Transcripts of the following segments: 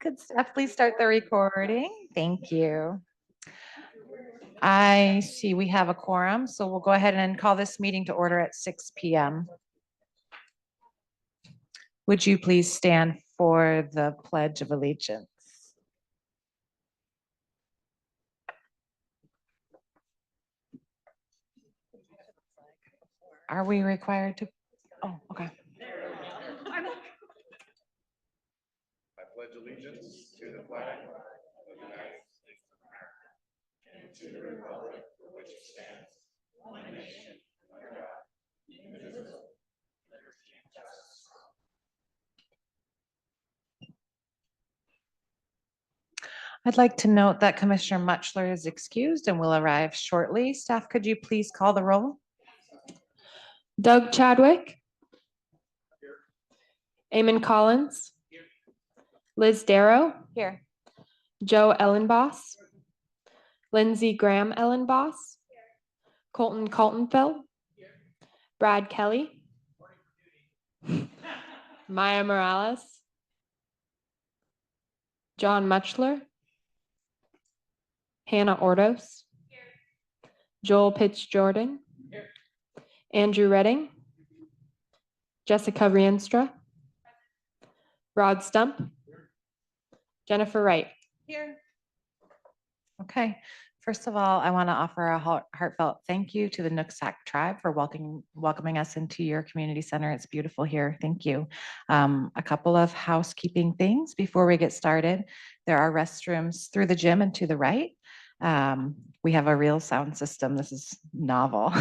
Could staff please start the recording? Thank you. I see we have a quorum, so we'll go ahead and call this meeting to order at 6 p.m. Would you please stand for the Pledge of Allegiance? Are we required to? Oh, okay. I pledge allegiance to the flag of the United States of America and to the republic for which it stands, one nation, under God, indivisible, with liberty and justice for all. I'd like to note that Commissioner Muchler is excused and will arrive shortly. Staff, could you please call the roll? Doug Chadwick. Here. Eamon Collins. Here. Liz Darrow. Here. Joe Ellenboss. Lindsey Graham Ellenboss. Here. Colton Kaltenfeld. Here. Brad Kelly. Maya Morales. John Muchler. Hannah Ordos. Here. Joel Pitts Jordan. Here. Andrew Redding. Jessica Rienstra. Rod Stump. Here. Jennifer Wright. Here. Okay. First of all, I want to offer a heartfelt thank you to the Nooksack tribe for welcoming us into your community center. It's beautiful here. Thank you. A couple of housekeeping things before we get started. There are restrooms through the gym and to the right. We have a real sound system. This is novel.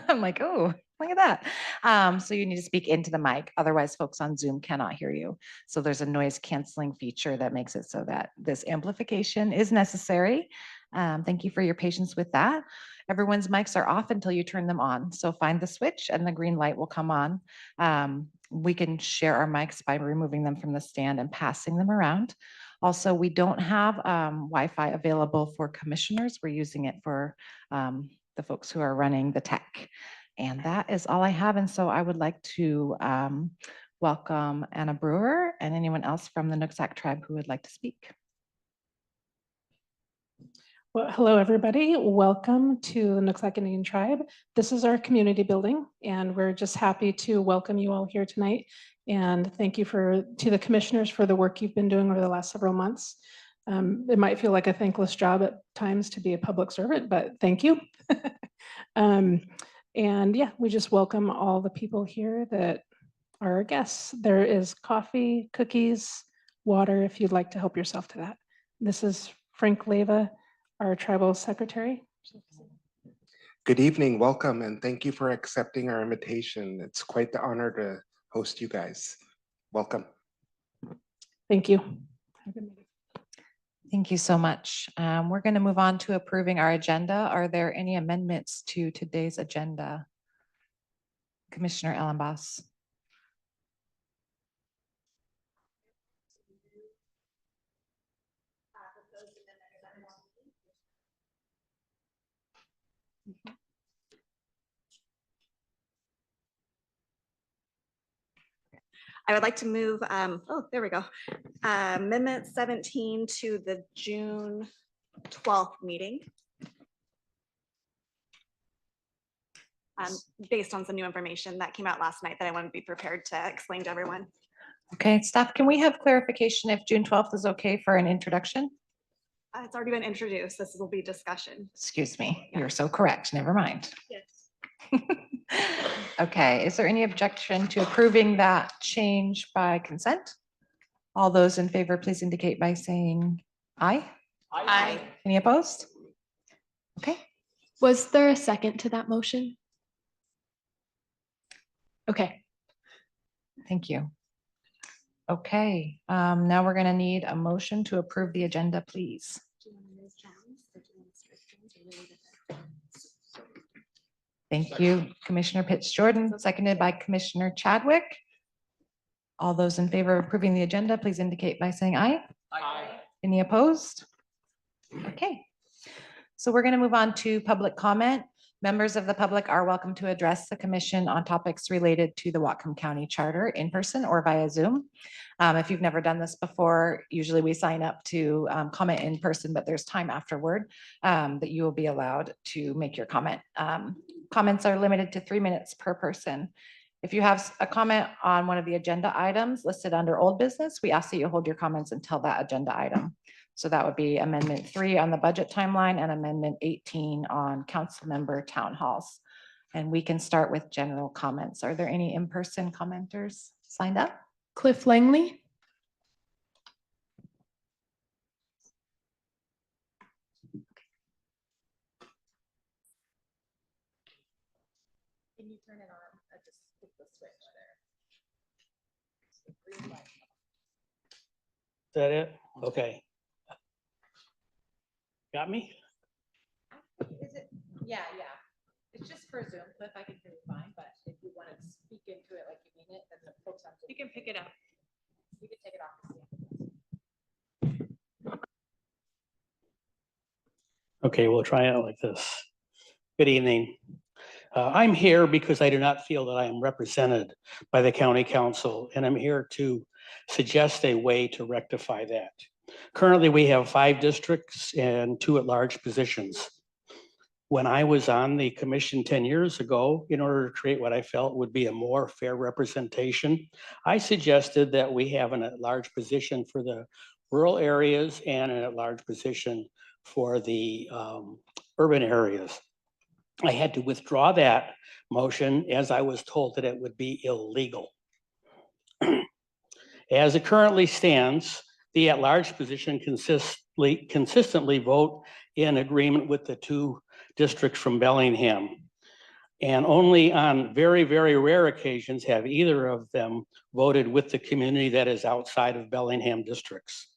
I'm like, oh, look at that. So you need to speak into the mic. Otherwise, folks on Zoom cannot hear you. So there's a noise canceling feature that makes it so that this amplification is necessary. Thank you for your patience with that. Everyone's mics are off until you turn them on. So find the switch and the green light will come on. We can share our mics by removing them from the stand and passing them around. Also, we don't have Wi-Fi available for commissioners. We're using it for the folks who are running the tech. And that is all I have. And so I would like to welcome Anna Brewer and anyone else from the Nooksack tribe who would like to speak. Well, hello, everybody. Welcome to the Nooksack Indian Tribe. This is our community building, and we're just happy to welcome you all here tonight. And thank you to the commissioners for the work you've been doing over the last several months. It might feel like a thankless job at times to be a public servant, but thank you. And yeah, we just welcome all the people here that are our guests. There is coffee, cookies, water, if you'd like to help yourself to that. This is Frank Leva, our tribal secretary. Good evening, welcome, and thank you for accepting our invitation. It's quite the honor to host you guys. Welcome. Thank you. Thank you so much. We're going to move on to approving our agenda. Are there any amendments to today's agenda? Commissioner Ellenboss. I would like to move, there we go. Amendment 17 to the June 12th meeting. Based on some new information that came out last night that I want to be prepared to explain to everyone. Okay, staff, can we have clarification if June 12th is okay for an introduction? It's already been introduced. This will be discussion. Excuse me, You're so correct. Never mind. Yes. Okay, is there any objection to approving that change by consent? All those in favor, please indicate by saying aye. Aye. Any opposed? Okay. Was there a second to that motion? Okay. Thank you. Okay, now we're going to need a motion to approve the agenda, please. Thank you, Commissioner Pitts Jordan, seconded by Commissioner Chadwick. All those in favor of approving the agenda, please indicate by saying aye. Aye. Any opposed? Okay, so we're going to move on to public comment. Members of the public are welcome to address the commission on topics related to the Whatcom County Charter in person or via Zoom. If you've never done this before, usually we sign up to comment in person, but there's time afterward that you will be allowed to make your comment. Comments are limited to 3 minutes per person. If you have a comment on one of the agenda items listed under old business, we ask that you hold your comments until that agenda item. So that would be Amendment 3 on the budget timeline and Amendment 18 on council member town halls. And we can start with general comments. Are there any in-person commenters signed up? Cliff Langley. Can you turn it on? I just hit the switch there. Is that it? Okay. Got me? Is it? Yeah. It's just for Zoom, Cliff. I can hear you fine, but if you want to speak into it like you mean it, then the folks have to. You can pick it up. You can take it off. Okay, we'll try it like this. Good evening. I'm here because I do not feel that I am represented by the county council, and I'm here to suggest a way to rectify that. Currently, we have 5 districts and 2 at-large positions. When I was on the commission 10 years ago, in order to create what I felt would be a more fair representation, I suggested that we have an at-large position for the rural areas and an at-large position for the urban areas. I had to withdraw that motion as I was told that it would be illegal. As it currently stands, the at-large position consistently vote in agreement with the 2 districts from Bellingham. And only on very, very rare occasions have either of them voted with the community that is outside of Bellingham districts.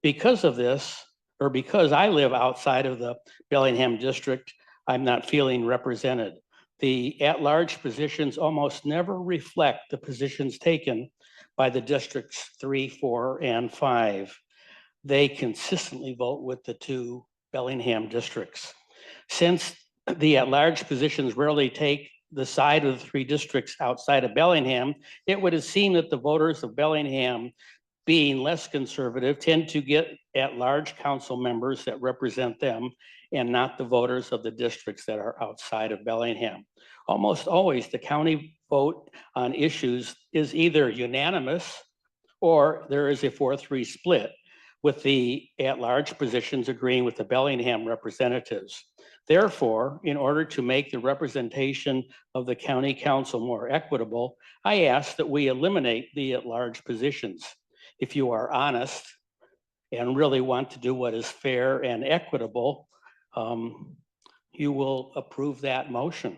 Because of this, or because I live outside of the Bellingham district, I'm not feeling represented. The at-large positions almost never reflect the positions taken by the districts 3, 4, and 5. They consistently vote with the 2 Bellingham districts. Since the at-large positions rarely take the side of the 3 districts outside of Bellingham, it would have seemed that the voters of Bellingham, being less conservative, tend to get at-large council members that represent them and not the voters of the districts that are outside of Bellingham. Almost always the county vote on issues is either unanimous or there is a 4-3 split, with the at-large positions agreeing with the Bellingham representatives. Therefore, in order to make the representation of the county council more equitable, I ask that we eliminate the at-large positions. If you are honest and really want to do what is fair and equitable, you will approve that motion.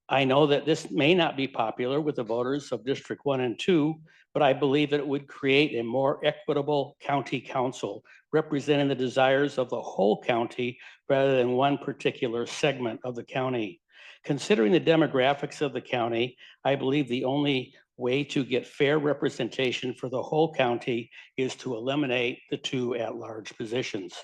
I know that this may not be popular with the voters of District 1 and 2, but I believe that it would create a more equitable county council representing the desires of the whole county rather than one particular segment of the county. Considering the demographics of the county, I believe the only way to get fair representation for the whole county is to eliminate the 2 at-large positions.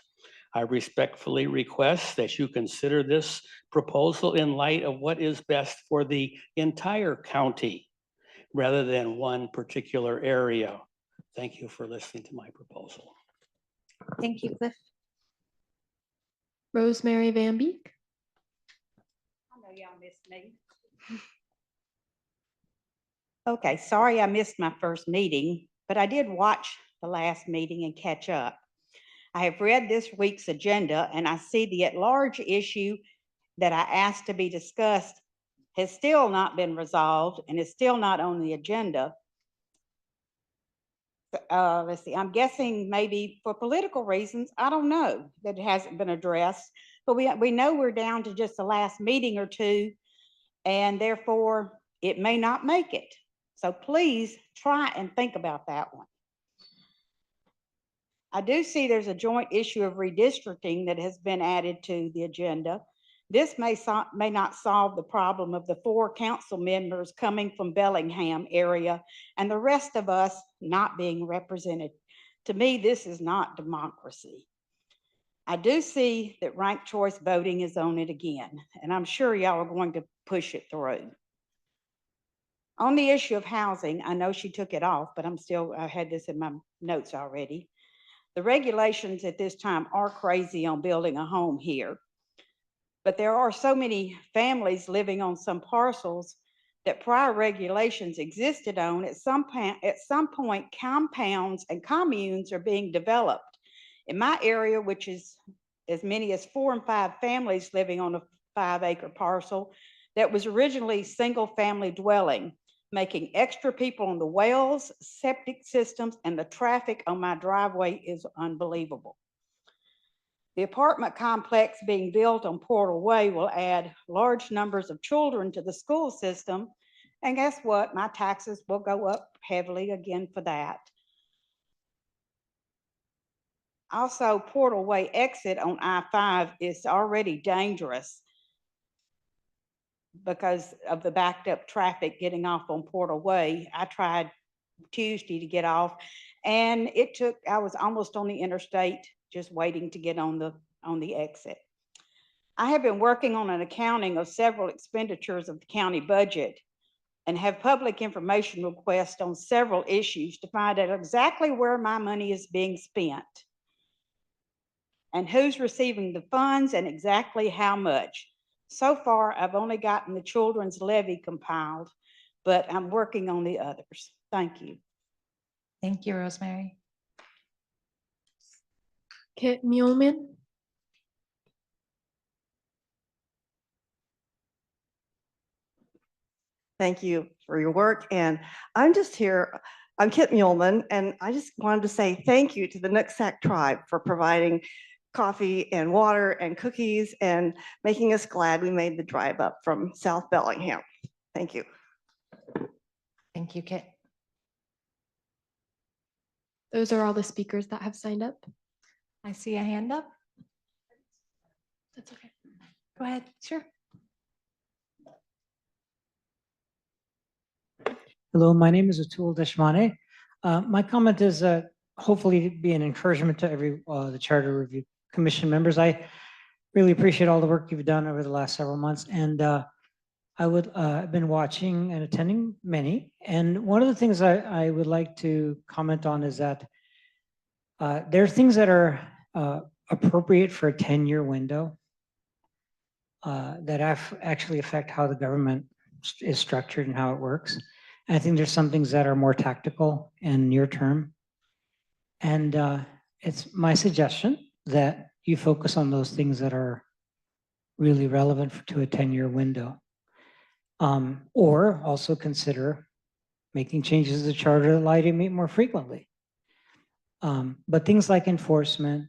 I respectfully request that you consider this proposal in light of what is best for the entire county rather than one particular area. Thank you for listening to my proposal. Thank you, Cliff. Rosemary Van Beek. I know y'all missed me. Okay, sorry I missed my first meeting, but I did watch the last meeting and catch up. I have read this week's agenda and I see the at-large issue that I asked to be discussed has still not been resolved and is still not on the agenda. Let's see, I'm guessing maybe for political reasons, I don't know, that it hasn't been addressed, but we know we're down to just the last meeting or 2, and therefore it may not make it. So please try and think about that one. I do see there's a joint issue of redistricting that has been added to the agenda. This may not solve the problem of the 4 council members coming from Bellingham area and the rest of us not being represented. To me, this is not democracy. I do see that ranked choice voting is on it again, and I'm sure y'all are going to push it through. On the issue of housing, I know she took it off, but I had this in my notes already. The regulations at this time are crazy on building a home here. But there are so many families living on some parcels that prior regulations existed on. At some point, compounds and communes are being developed. In my area, which is as many as 4 and 5 families living on a 5-acre parcel that was originally single-family dwelling, making extra people on the wells, septic systems, and the traffic on my driveway is unbelievable. The apartment complex being built on Portal Way will add large numbers of children to the school system. And guess what? My taxes will go up heavily again for that. Also, Portal Way exit on I-5 is already dangerous because of the backed up traffic getting off on Portal Way. I tried Tuesday to get off, and I was almost on the interstate just waiting to get on the exit. I have been working on an accounting of several expenditures of the county budget and have public information requests on several issues to find out exactly where my money is being spent and who's receiving the funds and exactly how much. So far, I've only gotten the children's levy compiled, but I'm working on the others. Thank you. Thank you, Rosemary. Kit Muellman. Thank you for your work. And I'm just here, I'm Kit Muellman, and I just wanted to say thank you to the Nooksack tribe for providing coffee and water and cookies and making us glad we made the drive up from South Bellingham. Thank you. Thank you, Kit. Those are all the speakers that have signed up. I see a hand up. That's okay. Go ahead. Sure. Hello, my name is Atul Deshmane. My comment is hopefully be an encouragement to the Charter Review Commission members. I really appreciate all the work you've done over the last several months, and I've been watching and attending many. And one of the things I would like to comment on is that there are things that are appropriate for a 10-year window that actually affect how the government is structured and how it works. And I think there's some things that are more tactical and near term. And it's my suggestion that you focus on those things that are really relevant to a 10-year window. Or also consider making changes to the charter that allow you to meet more frequently. But things like enforcement,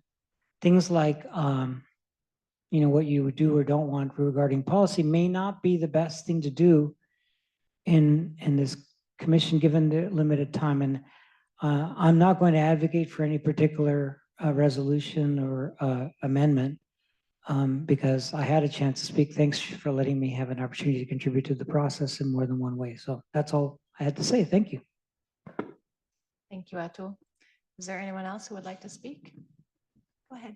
things like what you would do or don't want regarding policy may not be the best thing to do in this commission given the limited time. And I'm not going to advocate for any particular resolution or amendment because I had a chance to speak. Thanks for letting me have an opportunity to contribute to the process in more than one way. So that's all I had to say. Thank you. Thank you, Atul. Is there anyone else who would like to speak? Go ahead.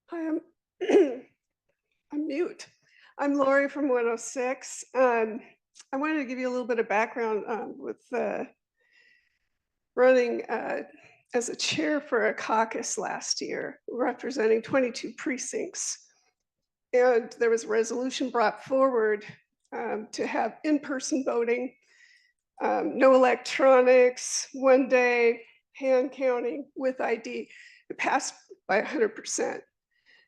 Hi, I'm mute. I'm Lori from 106. I wanted to give you a little bit of background with running as a chair for a caucus last year, representing 22 precincts. And there was a resolution brought forward to have in-person voting, no electronics, 1 day, hand counting with ID. It passed by 100%.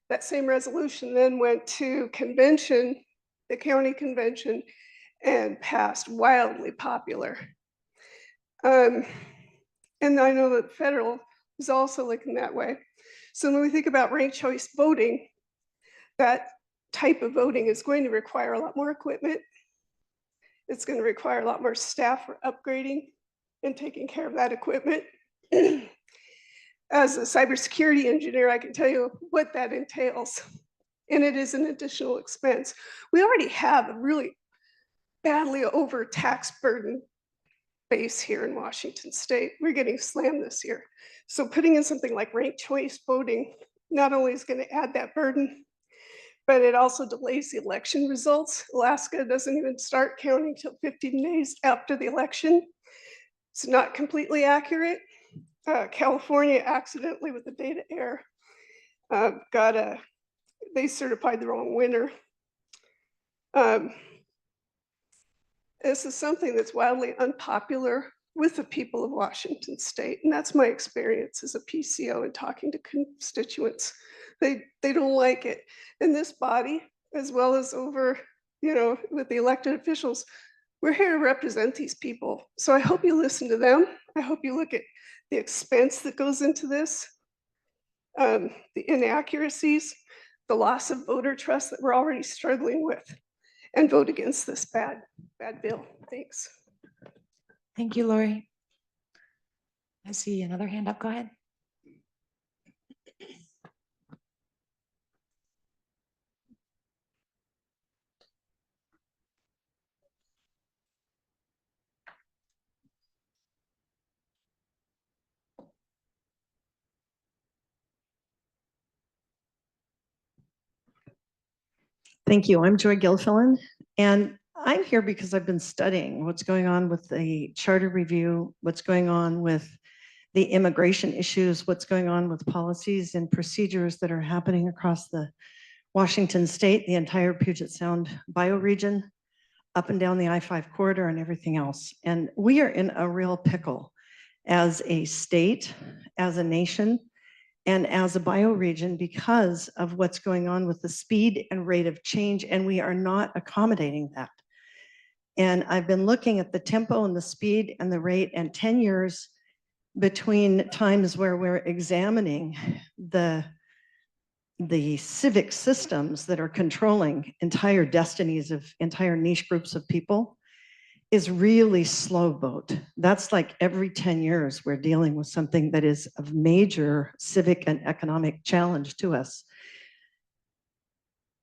That same resolution then went to convention, the county convention, and passed wildly popular. And I know that federal is also looking that way. So when we think about ranked choice voting, that type of voting is going to require a lot more equipment. It's going to require a lot more staff for upgrading and taking care of that equipment. As a cybersecurity engineer, I can tell you what that entails, and it is an additional expense. We already have a really badly overtaxed burden base here in Washington State. We're getting slammed this year. So putting in something like ranked choice voting not only is going to add that burden, but it also delays the election results. Alaska doesn't even start counting till 15 days after the election. It's not completely accurate. California accidentally with the data error they certified the wrong winner. This is something that's wildly unpopular with the people of Washington State. And that's my experience as a PCO and talking to constituents. They don't like it. And this body, as well as over, with the elected officials, we're here to represent these people. So I hope you listen to them. I hope you look at the expense that goes into this, the inaccuracies, the loss of voter trust that we're already struggling with, and vote against this bad bill. Thanks. Thank you, Lori. I see another hand up. Go ahead. Thank you. I'm Joy Gilfillan, and I'm here because I've been studying what's going on with the charter review, what's going on with the immigration issues, what's going on with policies and procedures that are happening across the Washington State, the entire Puget Sound bioregion, up and down the I-5 corridor and everything else. And we are in a real pickle as a state, as a nation, and as a bioregion because of what's going on with the speed and rate of change, and we are not accommodating that. And I've been looking at the tempo and the speed and the rate, and 10 years between times where we're examining the civic systems that are controlling entire destinies of entire niche groups of people is really slow boat. That's like every 10 years we're dealing with something that is of major civic and economic challenge to us.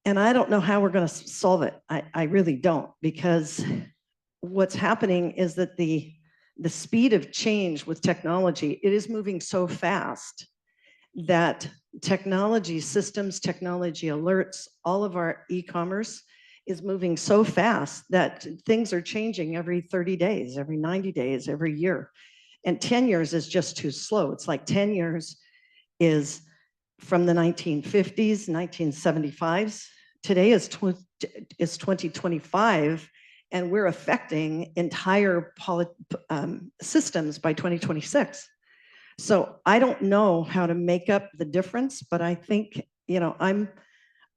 And I don't know how we're going to solve it. I really don't, because what's happening is that the speed of change with technology, it is moving so fast that technology systems, technology alerts, all of our e-commerce is moving so fast that things are changing every 30 days, every 90 days, every year. And 10 years is just too slow. It's like 10 years is from the 1950s, 1975s. Today is 2025, and we're affecting entire systems by 2026. So I don't know how to make up the difference, but I think, I'm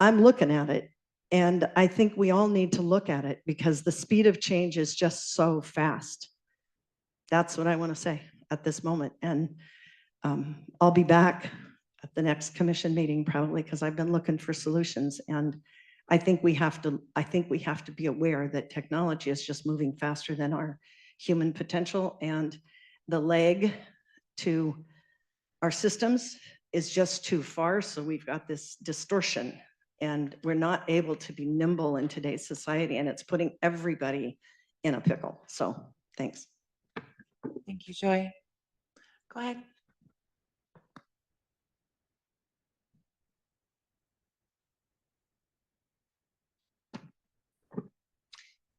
looking at it. And I think we all need to look at it because the speed of change is just so fast. That's what I want to say at this moment. And I'll be back at the next commission meeting probably because I've been looking for solutions. And I think we have to be aware that technology is just moving faster than our human potential, and the leg to our systems is just too far. So we've got this distortion, and we're not able to be nimble in today's society, and it's putting everybody in a pickle. So thanks. Thank you, Joy. Go ahead.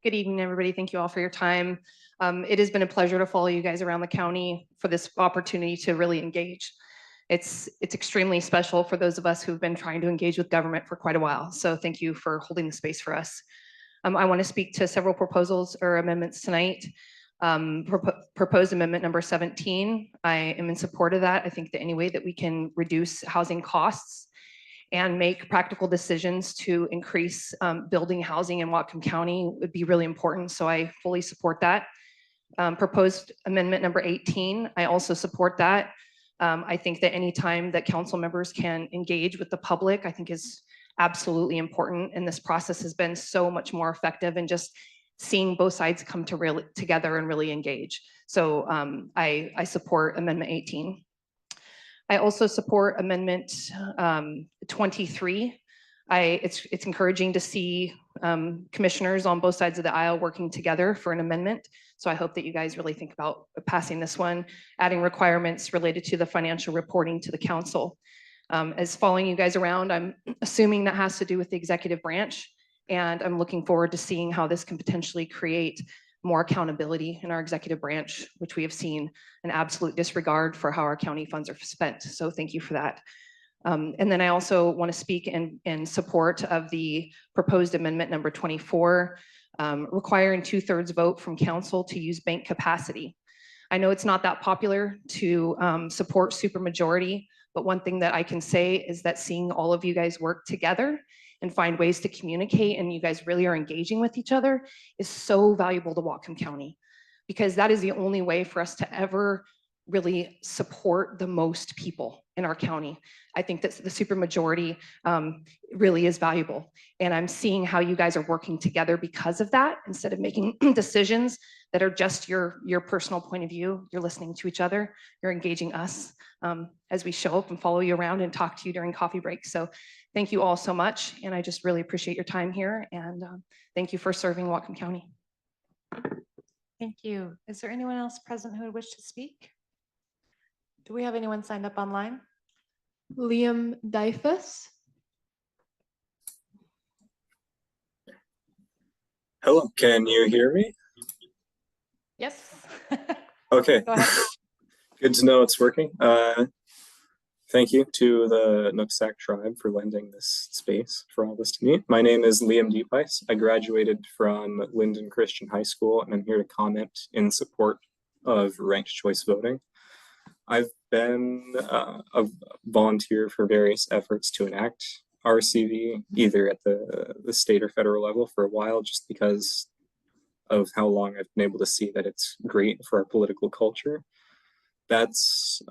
Good evening, everybody. Thank you all for your time. It has been a pleasure to follow you guys around the county for this opportunity to really engage. It's extremely special for those of us who've been trying to engage with government for quite a while. So thank you for holding the space for us. I want to speak to several proposals or amendments tonight. Proposed amendment number 17. I am in support of that. I think that any way that we can reduce housing costs and make practical decisions to increase building housing in Whatcom County would be really important. So I fully support that. Proposed amendment number 18, I also support that. I think that any time that council members can engage with the public, I think is absolutely important. And this process has been so much more effective in just seeing both sides come together and really engage. So I support amendment 18. I also support amendment 23. It's encouraging to see commissioners on both sides of the aisle working together for an amendment. So I hope that you guys really think about passing this one, adding requirements related to the financial reporting to the council. As following you guys around, I'm assuming that has to do with the executive branch. And I'm looking forward to seeing how this can potentially create more accountability in our executive branch, which we have seen an absolute disregard for how our county funds are spent. So thank you for that. And then I also want to speak in support of the proposed amendment number 24, requiring 2/3 vote from council to use bank capacity. I know it's not that popular to support supermajority, but one thing that I can say is that seeing all of you guys work together and find ways to communicate, and you guys really are engaging with each other, is so valuable to Whatcom County, because that is the only way for us to ever really support the most people in our county. I think that the supermajority really is valuable. And I'm seeing how you guys are working together because of that. Instead of making decisions that are just your personal point of view, you're listening to each other, you're engaging us as we show up and follow you around and talk to you during coffee breaks. So thank you all so much. And I just really appreciate your time here. And thank you for serving Whatcom County. Thank you. Is there anyone else present who would wish to speak? Do we have anyone signed up online? Liam Dyfus. Hello, can you hear me? Yes. Okay. Go ahead. Good to know it's working. Thank you to the Nooksack tribe for lending this space for all this to meet. My name is Liam Deepice. I graduated from Linden Christian High School, and I'm here to comment in support of ranked choice voting. I've been a volunteer for various efforts to enact RCV, either at the state or federal level, for a while, just because of how long I've been able to see that it's great for our political culture. That's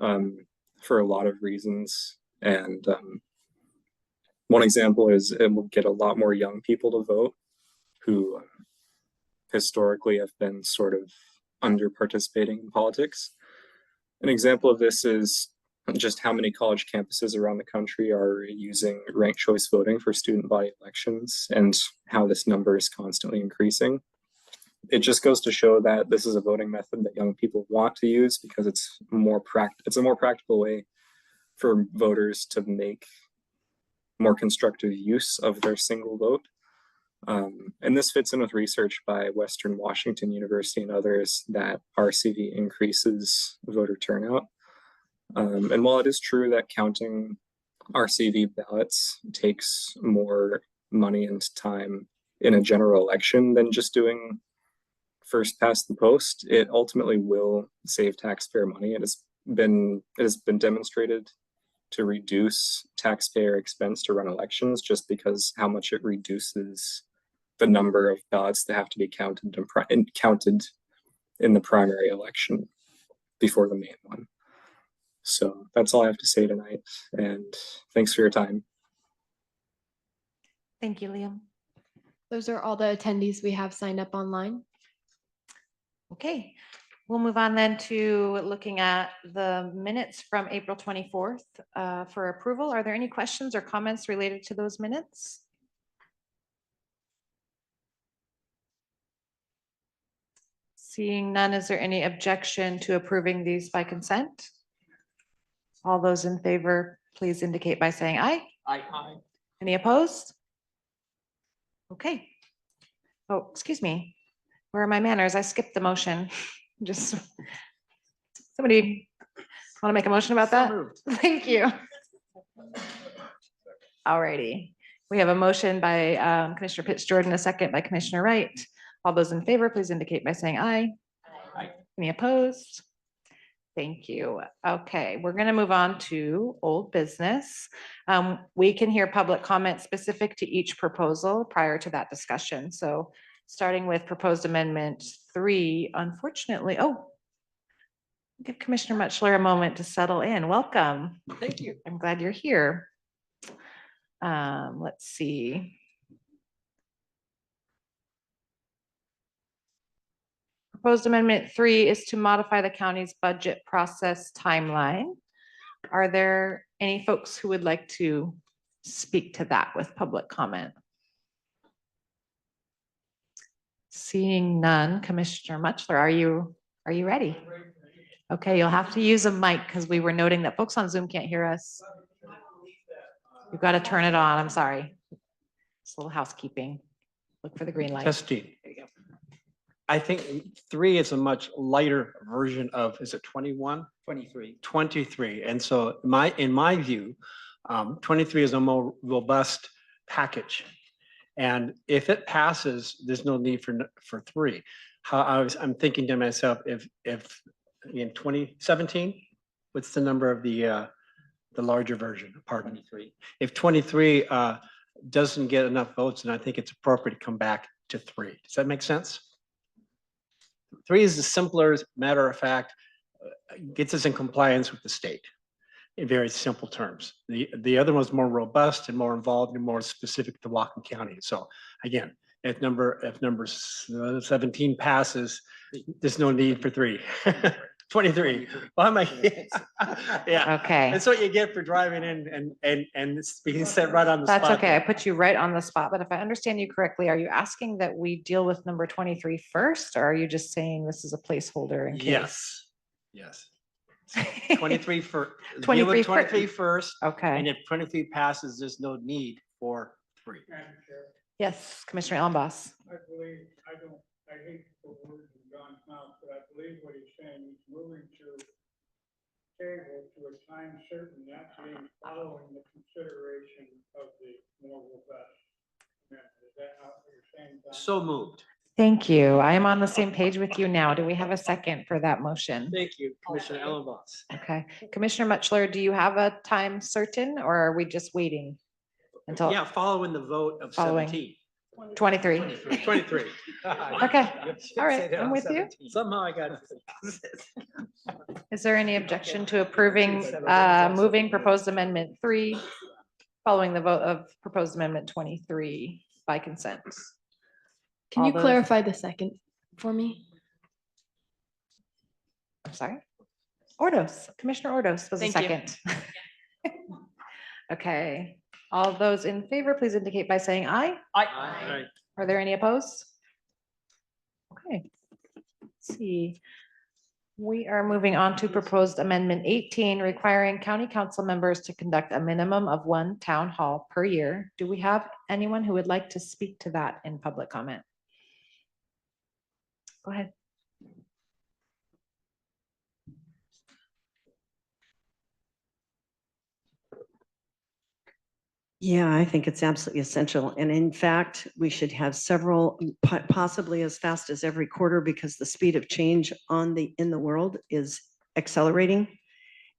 for a lot of reasons. And one example is it will get a lot more young people to vote who historically have been sort of under participating in politics. An example of this is just how many college campuses around the country are using ranked choice voting for student body elections and how this number is constantly increasing. It just goes to show that this is a voting method that young people want to use because it's a more practical way for voters to make more constructive use of their single vote. And this fits in with research by Western Washington University and others that RCV increases voter turnout. And while it is true that counting RCV ballots takes more money and time in a general election than just doing first past the post, it ultimately will save taxpayer money. It has been demonstrated to reduce taxpayer expense to run elections just because how much it reduces the number of ballots that have to be counted in the primary election before the main one. So that's all I have to say tonight, and thanks for your time. Thank you, Liam. Those are all the attendees we have signed up online. Okay, we'll move on then to looking at the minutes from April 24th for approval. Are there any questions or comments related to those minutes? Seeing none, is there any objection to approving these by consent? All those in favor, please indicate by saying aye. Aye. Any opposed? Okay. Oh, excuse me. Where are my manners? I skipped the motion. Just somebody want to make a motion about that? Thank you. All righty. We have a motion by Commissioner Pitts Jordan, a second by Commissioner Wright. All those in favor, please indicate by saying aye. Aye. Any opposed? Thank you. Okay, we're going to move on to old business. We can hear public comment specific to each proposal prior to that discussion. So starting with proposed amendment 3, unfortunately, give Commissioner Mutchler a moment to settle in. Welcome. Thank you. I'm glad you're here. Let's see. Proposed amendment 3 is to modify the county's budget process timeline. Are there any folks who would like to speak to that with public comment? Seeing none, Commissioner Muchler, are you ready? Okay, you'll have to use a mic because we were noting that folks on Zoom can't hear us. You've got to turn it on. I'm sorry. It's a little housekeeping. Look for the green light. Testing. I think 3 is a much lighter version of, is it 21? 23. 23. And so in my view, 23 is a more robust package. And if it passes, there's no need for 3. I'm thinking to myself, if in 2017, what's the number of the larger version? Pardon me. 23. If 23 doesn't get enough votes, then I think it's appropriate to come back to 3. Does that make sense? 3 is the simpler, matter of fact, gets us in compliance with the state in very simple terms. The other one's more robust and more involved and more specific to Whatcom County. So again, if number 17 passes, there's no need for 3. 23. Why am I? Yeah. Okay. That's what you get for driving in and it's being set right on the spot. That's okay. I put you right on the spot, but if I understand you correctly, are you asking that we deal with number 23 first, or are you just saying this is a placeholder in case? Yes. Yes. 23 for 23 23 first. Okay. And if 23 passes, there's no need for 3. Yes, Commissioner Ellenboss. I believe, I hate the words in John's mouth, but I believe what he's saying, he's moving to table to a time certain, that being following the consideration of the more robust amendment. Is that not what you're saying, John? So moved. Thank you. I am on the same page with you now. Do we have a second for that motion? Thank you, Commissioner Ellenboss. Okay. Commissioner Muchler, do you have a time certain, or are we just waiting until? Yeah, following the vote of Following. 17. 23. 23. Okay. All right. I'm with you. Somehow I got. Is there any objection to approving, moving proposed amendment 3, following the vote of proposed amendment 23 by consent? Can All you those- clarify the second for me? I'm sorry. Ordos, Commissioner Ordos was a Thank you. second. Okay. All those in favor, please indicate by saying aye. Aye. Are there any opposed? Okay. Let's see. We are moving on to proposed amendment 18, requiring county council members to conduct a minimum of 1 town hall per year. Do we have anyone who would like to speak to that in public comment? Go ahead. Yeah, I think it's absolutely essential. And in fact, we should have several, possibly as fast as every quarter, because the speed of change in the world is accelerating.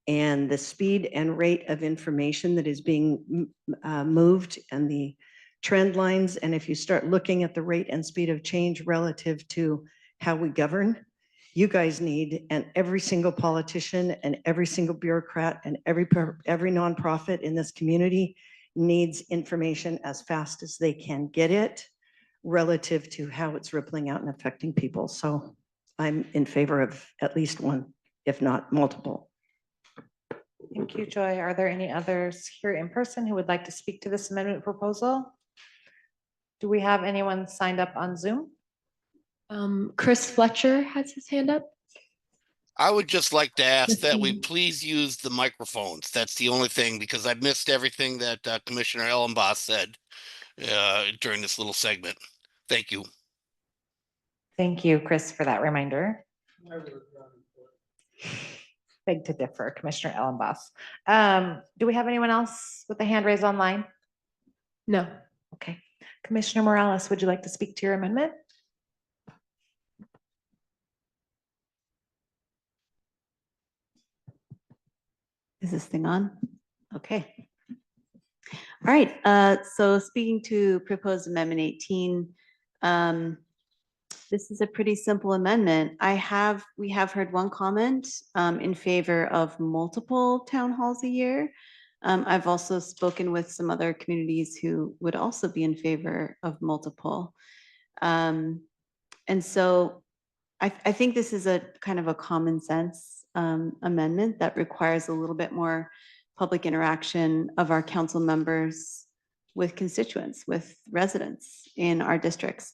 And the speed and rate of information that is being moved and the trend lines. And if you start looking at the rate and speed of change relative to how we govern, you guys need, and every single politician and every single bureaucrat and every nonprofit in this community needs information as fast as they can get it relative to how it's rippling out and affecting people. So I'm in favor of at least 1, if not multiple. Thank you, Joy. Are there any others here in person who would like to speak to this amendment proposal? Do we have anyone signed up on Zoom? Chris Fletcher has his hand up. I would just like to ask that we Christine. please use the microphones. That's the only thing, because I missed everything that Commissioner Ellenboss said during this little segment. Thank you. Thank you, Chris, for that reminder. Beg to differ, Commissioner Ellenboss. Do we have anyone else with a hand raised online? No. Okay. Commissioner Morales, would you like to speak to your amendment? Is this thing on? Okay. All right, so speaking to proposed amendment 18, this is a pretty simple amendment. We have heard one comment in favor of multiple town halls a year. I've also spoken with some other communities who would also be in favor of multiple. And so I think this is a kind of a common sense amendment that requires a little bit more public interaction of our council members with constituents, with residents in our districts.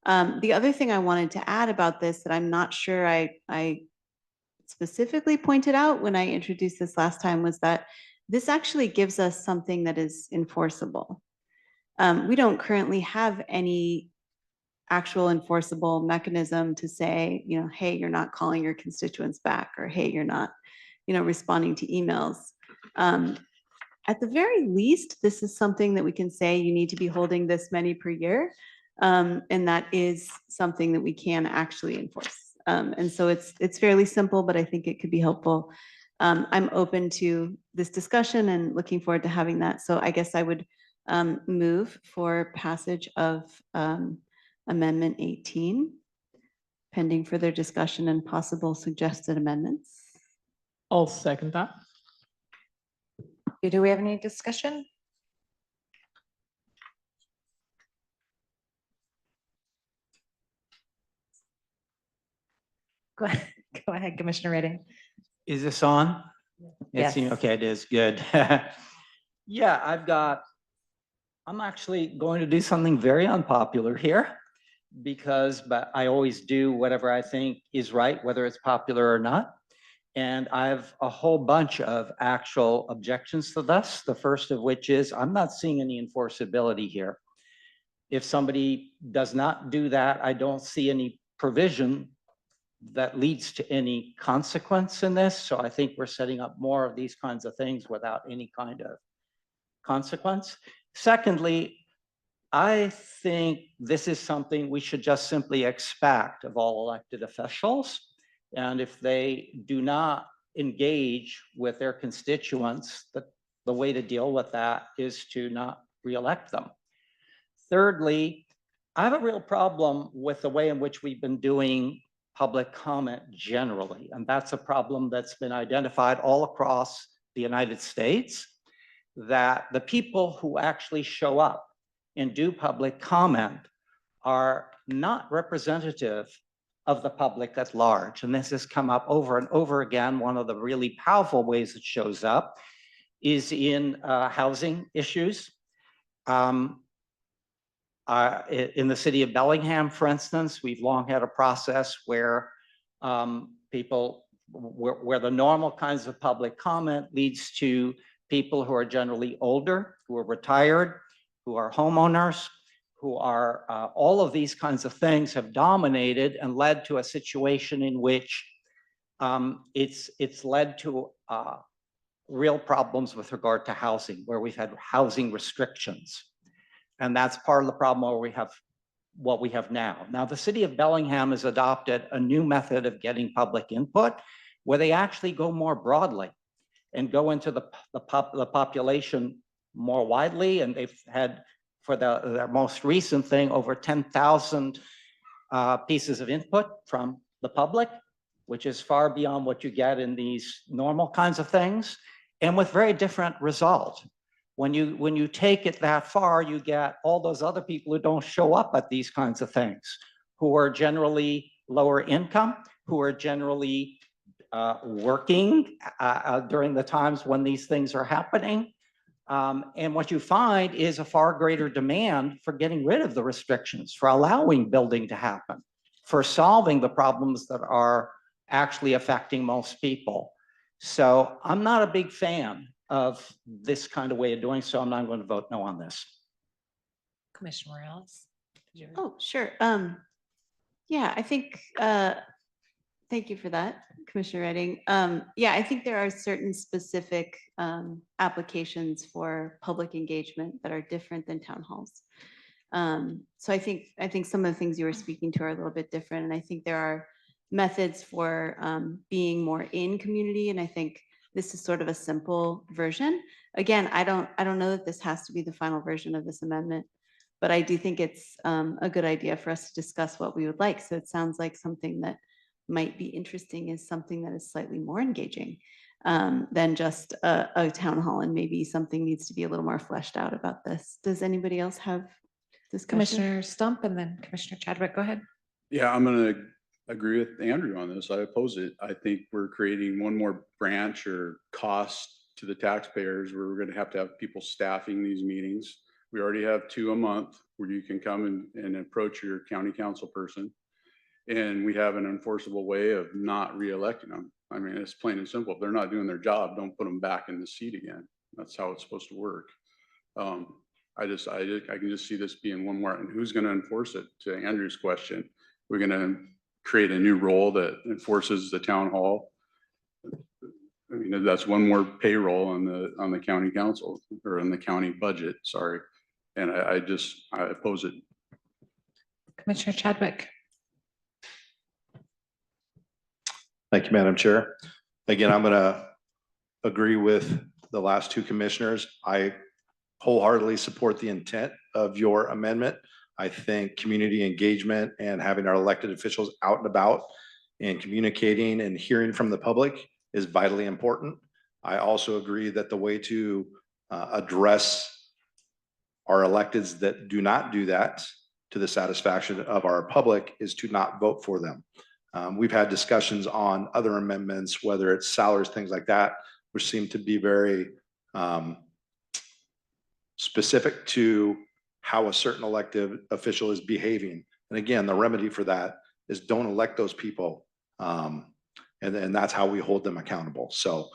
The other thing I wanted to add about this that I'm not sure I specifically pointed out when I introduced this last time was that this actually gives us something that is enforceable. We don't currently have any actual enforceable mechanism to say, you know, hey, you're not calling your constituents back, or hey, you're not, you know, responding to emails. At the very least, this is something that we can say you need to be holding this many per year. And that is something that we can actually enforce. And so it's fairly simple, but I think it could be helpful. I'm open to this discussion and looking forward to having that. So I guess I would move for passage of Amendment 18, pending further discussion and possible suggested amendments. I'll second that. Do we have any discussion? Go ahead, Commissioner Reding. Is this on? Yes. Okay, it is good. Yeah, I'm actually going to do something very unpopular here but I always do whatever I think is right, whether it's popular or not. And I have a whole bunch of actual objections to this. The first of which is I'm not seeing any enforceability here. If somebody does not do that, I don't see any provision that leads to any consequence in this. So I think we're setting up more of these kinds of things without any kind of consequence. Secondly, I think this is something we should just simply expect of all elected officials. And if they do not engage with their constituents, the way to deal with that is to not reelect them. Thirdly, I have a real problem with the way in which we've been doing public comment generally. And that's a problem that's been identified all across the United States, that the people who actually show up and do public comment are not representative of the public at large. And this has come up over and over again. One of the really powerful ways it shows up is in housing issues. In the city of Bellingham, for instance, we've long had a process where where the normal kinds of public comment leads to people who are generally older, who are retired, who are homeowners, who are all of these kinds of things have dominated and led to a situation in which it's led to real problems with regard to housing, where we've had housing restrictions. And that's part of the problem where we have what we have now. Now, the city of Bellingham has adopted a new method of getting public input where they actually go more broadly and go into the population more widely. And they've had, for their most recent thing, over 10,000 pieces of input from the public, which is far beyond what you get in these normal kinds of things, and with very different results. When you take it that far, you get all those other people who don't show up at these kinds of things, who are generally lower income, who are generally working during the times when these things are happening. And what you find is a far greater demand for getting rid of the restrictions, for allowing building to happen, for solving the problems that are actually affecting most people. So I'm not a big fan of this kind of way of doing so. I'm not going to vote no on this. Commissioner Morales. Oh, sure. Yeah, I think, thank you for that, Commissioner Reding. Yeah, I think there are certain specific applications for public engagement that are different than town halls. So I think some of the things you were speaking to are a little bit different. And I think there are methods for being more in community. And I think this is sort of a simple version. Again, I don't know that this has to be the final version of this amendment, but I do think it's a good idea for us to discuss what we would like. So it sounds like something that might be interesting is something that is slightly more engaging than just a town hall, and maybe something needs to be a little more fleshed out about this. Does anybody else have discussion? Commissioner Stump and then Commissioner Chadwick, go ahead. Yeah, I'm going to agree with Andrew on this. I oppose it. I think we're creating one more branch or cost to the taxpayers, where we're gonna have people staffing these meetings. We already have 2 a month where you can come and approach your county council person. And we have an enforceable way of not reelecting them. I mean, it's plain and simple. If they're not doing their job, don't put them back in the seat again. That's how it's supposed to work. I can just see this being one more, and who's gonna enforce it? To Andrew's question, we're gonna create a new role that enforces the town hall. I mean, that's one more payroll on the county council, or on the county budget, sorry. And I oppose it. Commissioner Chadwick. Thank you, Madam Chair. Again, I'm going to agree with the last two commissioners. I wholeheartedly support the intent of your amendment. I think community engagement and having our elected officials out and about and communicating and hearing from the public is vitally important. I also agree that the way to address our electeds that do not do that to the satisfaction of our public is to not vote for them. We've had discussions on other amendments, whether it's salaries, things like that, which seem to be very specific to how a certain elected official is behaving. And again, the remedy for that is don't elect those people. And that's how we hold them accountable. So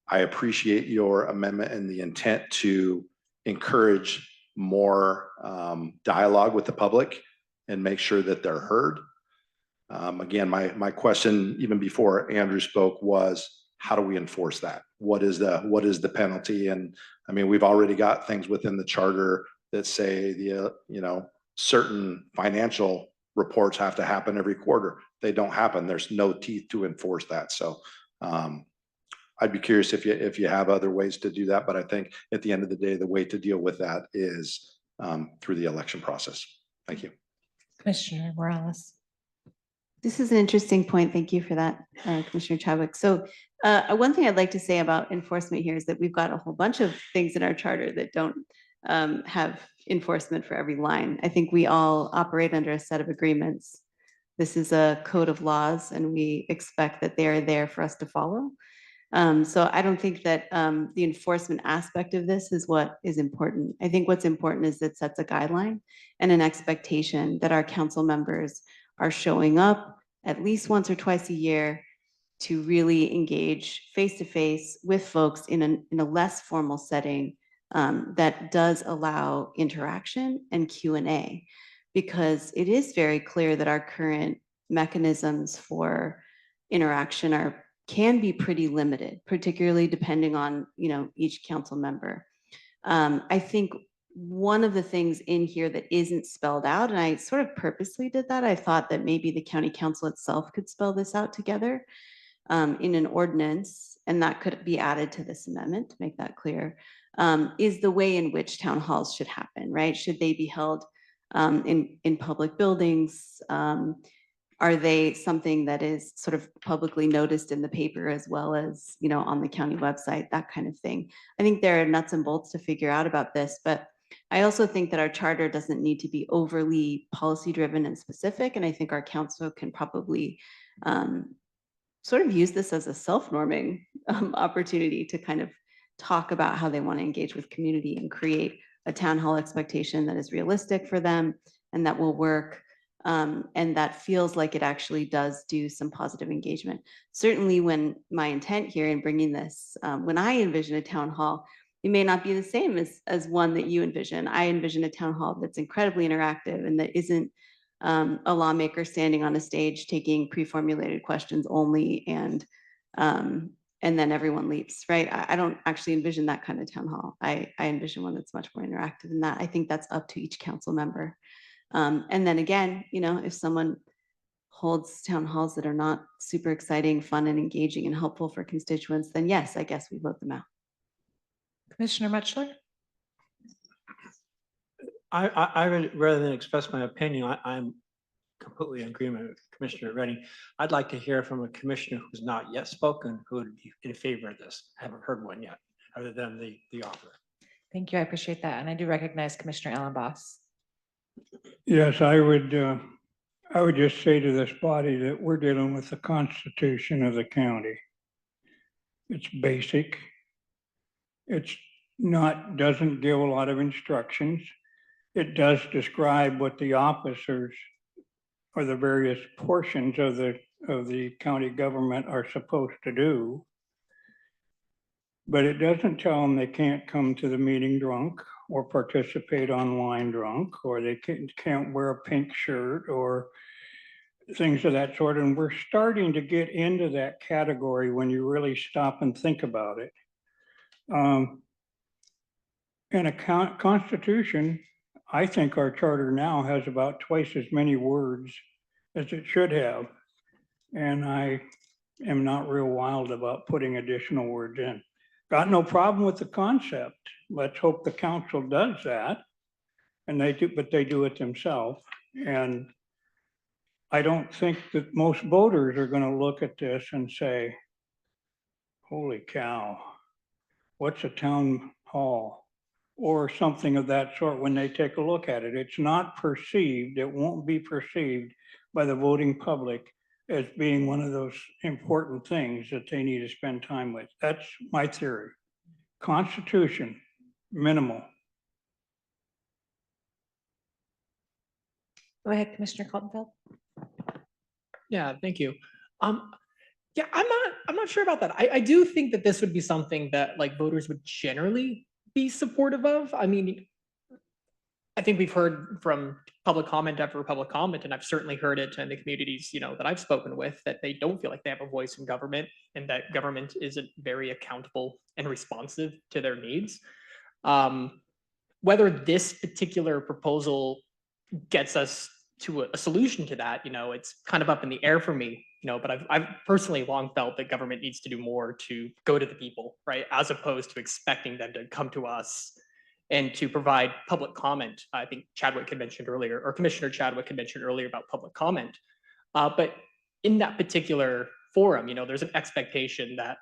I appreciate your amendment and the intent to encourage more dialogue with the public and make sure that they're heard. Again, my question, even before Andrew spoke, was how do we enforce that? What is the penalty? And I mean, we've already got things within the charter that say certain financial reports have to happen every quarter. They don't happen. There's no teeth to enforce that. So I'd be curious if you have other ways to do that. But I think at the end of the day, the way to deal with that is through the election process. Thank you. Commissioner Morales. This is an interesting point. Thank you for that, Commissioner Chadwick. So one thing I'd like to say about enforcement here is that we've got a whole bunch of things in our charter that don't have enforcement for every line. I think we all operate under a set of agreements. This is a code of laws, and we expect that they are there for us to follow. So I don't think that the enforcement aspect of this is what is important. I think what's important is it sets a guideline and an expectation that our council members are showing up at least once or twice a year to really engage face-to-face with folks in a less formal setting that does allow interaction and Q&A, because it is very clear that our current mechanisms for interaction can be pretty limited, particularly depending on each council member. I think one of the things in here that isn't spelled out, and I sort of purposely did that, I thought that maybe the county council itself could spell this out together in an ordinance, and that could be added to this amendment to make that clear, is the way in which town halls should happen, right? Should they be held in public buildings? Are they something that is sort of publicly noticed in the paper as well as, on the county website, that kind of thing? I think there are nuts and bolts to figure out about this, but I also think that our charter doesn't need to be overly policy driven and specific. And I think our council can probably sort of use this as a self-norming opportunity to kind of talk about how they want to engage with community and create a town hall expectation that is realistic for them and that will work. And that feels like it actually does do some positive engagement. Certainly when my intent here in bringing this, when I envision a town hall, it may not be the same as one that you envision. I envision a town hall that's incredibly interactive and that isn't a lawmaker standing on a stage taking pre-formulated questions only and then everyone leaves, right? I don't actually envision that kind of town hall. I envision one that's much more interactive than that. I think that's up to each council member. And then again, if someone holds town halls that are not super exciting, fun and engaging and helpful for constituents, then yes, I guess we vote them out. Commissioner Mutchler. I would, rather than express my opinion, I'm completely in agreement with Commissioner Redding. I'd like to hear from a commissioner who's not yet spoken, who would be in favor of this. I haven't heard one yet, other than the author. Thank you. I appreciate that. And I do recognize Commissioner Ellenboss. Yes, I would just say to this body that we're dealing with the Constitution of the county. It's basic. It's not, doesn't give a lot of instructions. It does describe what the officers or the various portions of the county government are supposed to do. But it doesn't tell them they can't come to the meeting drunk or participate online drunk, or they can't wear a pink shirt or things of that sort. And we're starting to get into that category when you really stop and think about it. In a constitution, I think our charter now has about twice as many words as it should have. And I am not real wild about putting additional words in. Got no problem with the concept. Let's hope the council does that. And they do, but they do it themselves. And I don't think that most voters are going to look at this and say, holy cow, what's a town hall? Or something of that sort when they take a look at it. It's not perceived, it won't be perceived by the voting public as being one of those important things that they need to spend time with. That's my theory. Constitution, minimal. Go ahead, Commissioner Coltonfield. Yeah, thank you. Yeah, I'm not sure about that. I do think that this would be something that like voters would generally be supportive of. I mean, I think we've heard from public comment after public comment, and I've certainly heard it in the communities, you know, that I've spoken with, that they don't feel like they have a voice in government and that government isn't very accountable and responsive to their needs. Whether this particular proposal gets us to a solution to that, you know, it's kind of up in the air for me, you know, but I've personally long felt that government needs to do more to go to the people, right? As opposed to expecting them to come to us and to provide public comment. I think Chadwick had mentioned earlier, or Commissioner Chadwick had mentioned earlier about public comment. But in that particular forum, you know, there's an expectation that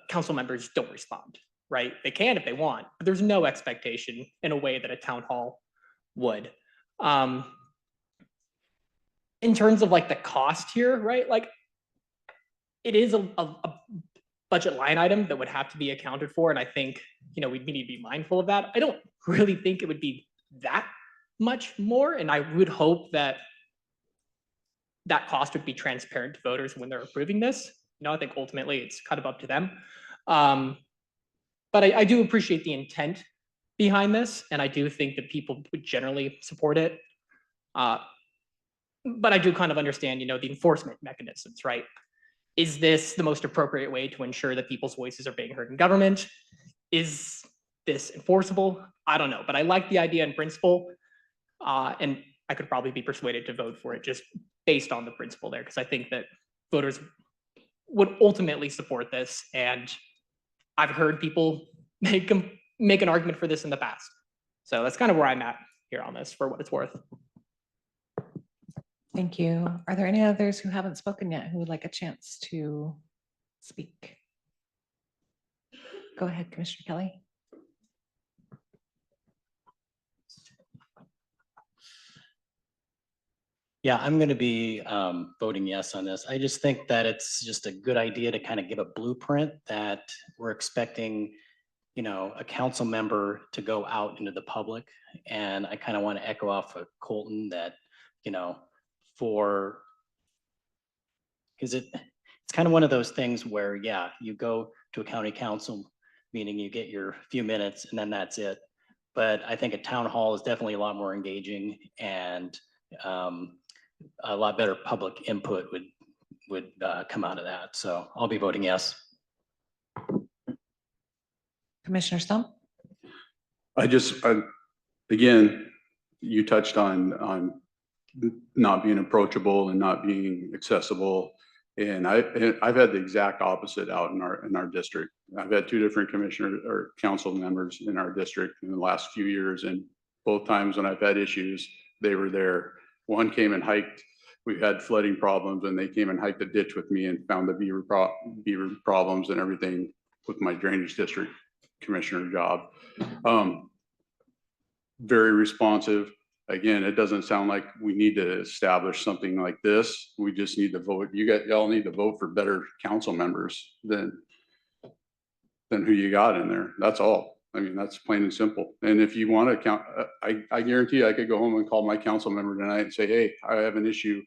council members don't respond, right? They can if they want, but there's no expectation in a way that a town hall would. In terms of like the cost here, right? Like it is a budget line item that would have to be accounted for. And I think, you know, we need to be mindful of that. I don't really think it would be that much more. And I would hope that that cost would be transparent to voters when they're approving this. You know, I think ultimately it's kind of up to them. But I do appreciate the intent behind this. And I do think that people would generally support it. But I do kind of understand, you know, the enforcement mechanisms, right? Is this the most appropriate way to ensure that people's voices are being heard in government? Is this enforceable? I don't know, but I like the idea in principle. And I could probably be persuaded to vote for it just based on the principle there, because I think that voters would ultimately support this. And I've heard people make an argument for this in the past. So that's kind of where I'm at here on this, for what it's worth. Thank you. Are there any others who haven't spoken yet who would like a chance to speak? Go ahead, Commissioner Kelly. Yeah, I'm going to be voting yes on this. I just think that it's just a good idea to kind of give a blueprint that we're expecting, you know, a council member to go out into the public. And I kind of want to echo off of Colton that, you know, because it's kind of one of those things where, yeah, you go to a county council meeting, you get your few minutes and then that's it. But I think a town hall is definitely a lot more engaging, and a lot better public input would come out of that. So I'll be voting yes. Commissioner Stump? Again, you touched on not being approachable and not being accessible. And I've had the exact opposite out in our district. I've had two different commissioner or council members in our district in the last few years. And both times when I've had issues, they were there. One came and hiked. We had flooding problems, and they came and hiked the ditch with me and found the beaver problems and everything with my drainage district commissioner job. Very responsive. Again, it doesn't sound like we need to establish something like this. We just need to vote. Y'all need to vote for better council members than than who you got in there. That's all. I mean, that's plain and simple. And if you want to count, I guarantee you I could go home and call my council member tonight and say, hey, I have an issue.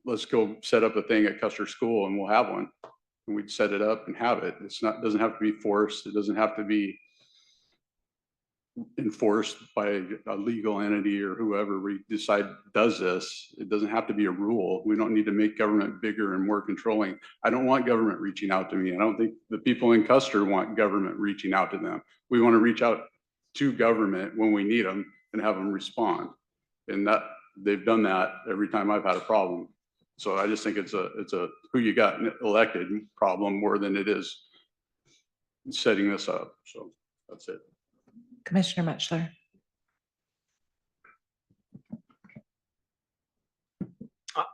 Let's go set up a thing at Custer School and we'll have one. And we'd set it up and have it. It's not, doesn't have to be forced. It doesn't have to be enforced by a legal entity or whoever we decide does this. It doesn't have to be a rule. We don't need to make government bigger and more controlling. I don't want government reaching out to me. I don't think the people in Custer want government reaching out to them. We want to reach out to government when we need them and have them respond. And that they've done that every time I've had a problem. So I just think it's a who you got elected problem more than it is setting this up. So that's it. Commissioner Muchler.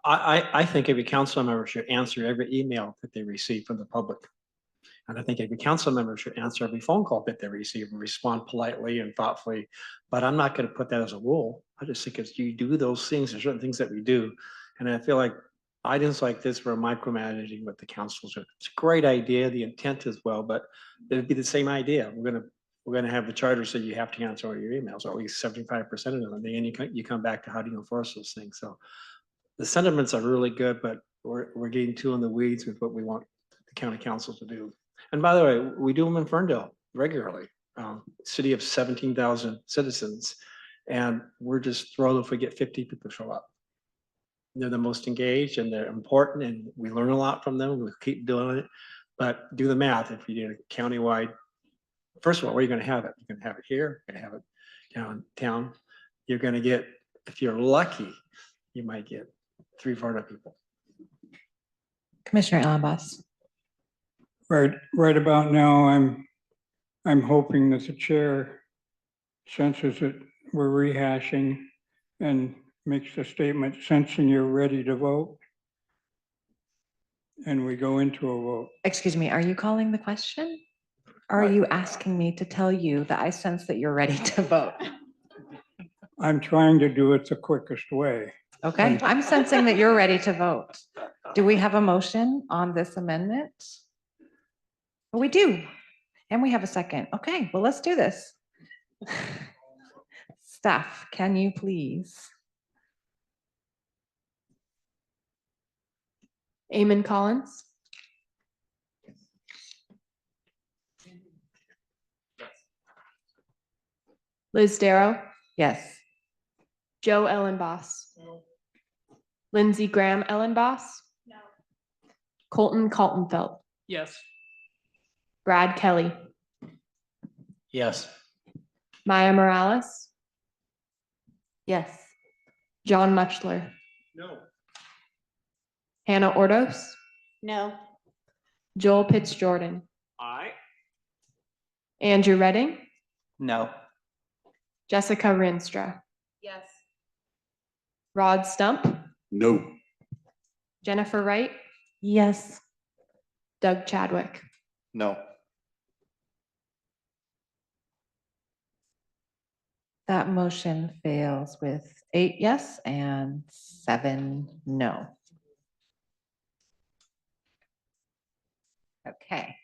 I think every council member should answer every email that they receive from the public. And I think every council member should answer every phone call that they receive and respond politely and thoughtfully. But I'm not going to put that as a rule. I just think as you do those things, there's certain things that we do. And I feel like items like this, we're micromanaging what the councils are. It's a great idea, the intent as well, but it'd be the same idea. We're gonna have the charter say you have to answer all your emails, or at least 75% of them. And then you come back to how do you enforce those things. So the sentiments are really good, but we're getting too in the weeds with what we want the county council to do. And by the way, we do them in Ferndale regularly. City of 17,000 citizens, and we're just thrilled if we get 50 people show up. They're the most engaged and they're important, and we learn a lot from them. We'll keep doing it, but do the math. If you do a countywide, first of all, where are you going to have it? You're going to have it here. You're going to have it downtown. You're going to get, if you're lucky, you might get 300-400 people. Commissioner Allenboss. Right about now, I'm hoping that the chair senses that we're rehashing and makes the statement, sensing you're ready to vote. And we go into a vote. Excuse me, are you calling the question? Or are you asking me to tell you that I sense that you're ready to vote? I'm trying to do it the quickest way. Okay, I'm sensing that you're ready to vote. Do we have a motion on this amendment? We do. And we have a second. Okay, well, let's do this. Staff, can you please? Eamon Collins. Liz Darrow. Yes. Joe Ellenboss. Lindsey Graham Ellenboss. No. Colton Kaltenfeld. Yes. Brad Kelly. Yes. Maya Morales. Yes. John Muchler. No. Hannah Ordos. No. Joel Pitts Jordan. Aye. Andrew Redding. No. Jessica Rinstra. Yes. Rod Stump. No. Jennifer Wright. Yes. Doug Chadwick. No. That motion fails with 8 yes and 7 no. Okay.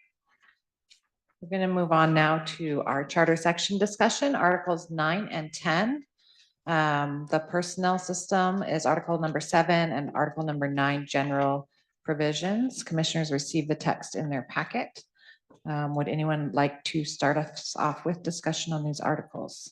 We're going to move on now to our charter section discussion, Articles 9 and 10. The personnel system is Article number 7 and Article number 9, general provisions. Commissioners received the text in their packet. Would anyone like to start us off with discussion on these articles?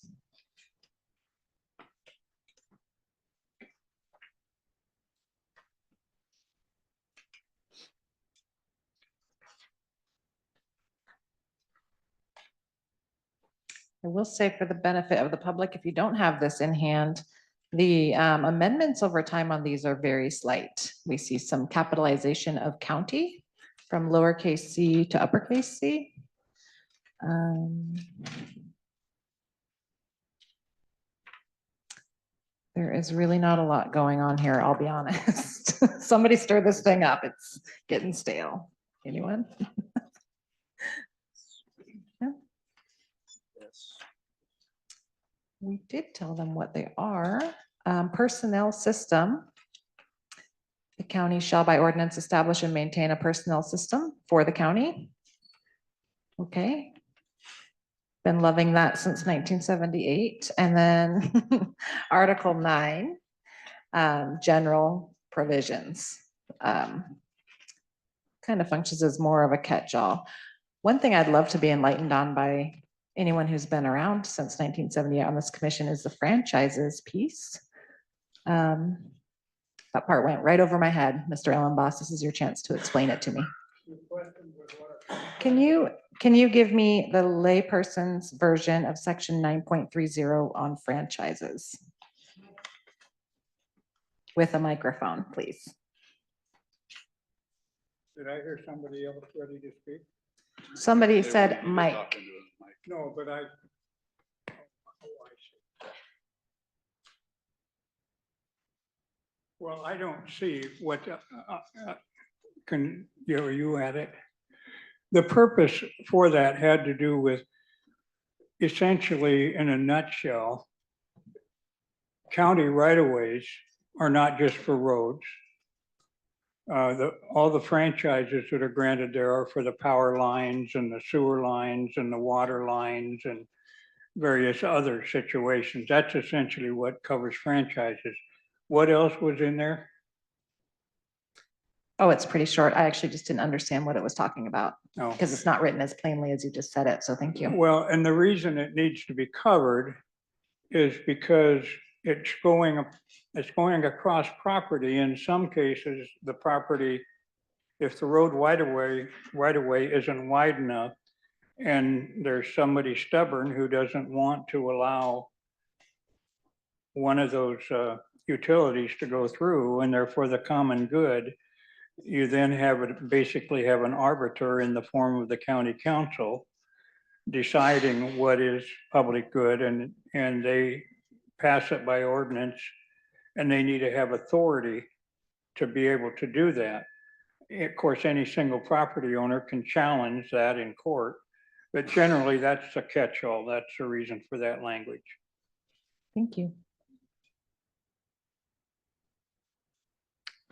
I will say for the benefit of the public, if you don't have this in hand, the amendments over time on these are very slight. We see some capitalization of county from lowercase c to uppercase c. There is really not a lot going on here, I'll be honest. Somebody stir this thing up, it's getting stale. Anyone? We did tell them what they are. Personnel system. The county shall by ordinance establish and maintain a personnel system for the county. Okay. Been loving that since 1978. And then Article 9, general provisions. Kind of functions as more of a catch-all. One thing I'd love to be enlightened on by anyone who's been around since 1978 on this commission is the franchises piece. That part went right over my head. Mr. Ellenboss, this is your chance to explain it to me. Can you give me the layperson's version of section 9.30 on franchises? With a microphone, please. Did I hear somebody else ready to speak? Somebody said Mike. No, but I. Well, I don't see what, you had it. The purpose for that had to do with, essentially, in a nutshell, county right-of-ways are not just for roads. All the franchises that are granted there are for the power lines and the sewer lines and the water lines and various other situations. That's essentially what covers franchises. What else was in there? Oh, it's pretty short. I actually just didn't understand what it was talking about Oh. because it's not written as plainly as you just said it. So thank you. Well, and the reason it needs to be covered is because it's going across property. In some cases, the property, if the road right of way isn't wide enough, and there's somebody stubborn who doesn't want to allow one of those utilities to go through, and they're for the common good, you then basically have an arbiter in the form of the county council deciding what is public good, and they pass it by ordinance, and they need to have authority to be able to do that. Of course, any single property owner can challenge that in court, but generally that's a catch-all. That's the reason for that language. Thank you.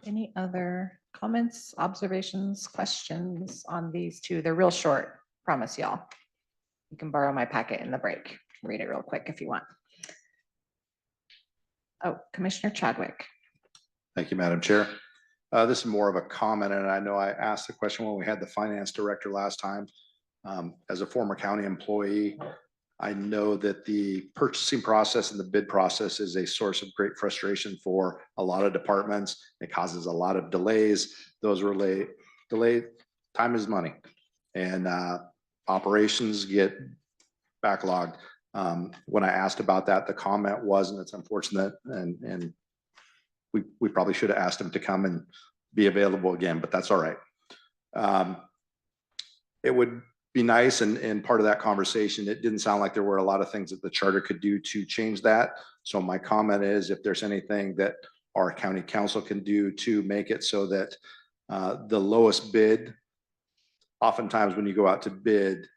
Any other comments, observations, questions on these two? They're real short, promise y'all. You can borrow my packet in the break. Read it real quick if you want. Oh, Commissioner Chadwick. Thank you, Madam Chair. This is more of a comment, and I know I asked the question when we had the finance director last time. As a former county employee, I know that the purchasing process and the bid process is a source of great frustration for a lot of departments. It causes a lot of delays. Those delayed time is money, and operations get backlogged. When I asked about that, the comment was, and it's unfortunate, and we probably should have asked him to come and be available again, but that's all right. It would be nice, and part of that conversation, it didn't sound like there were a lot of things that the charter could do to change that. So my comment is, if there's anything that our county council can do to make it so that the lowest bid, oftentimes when you go out to bid,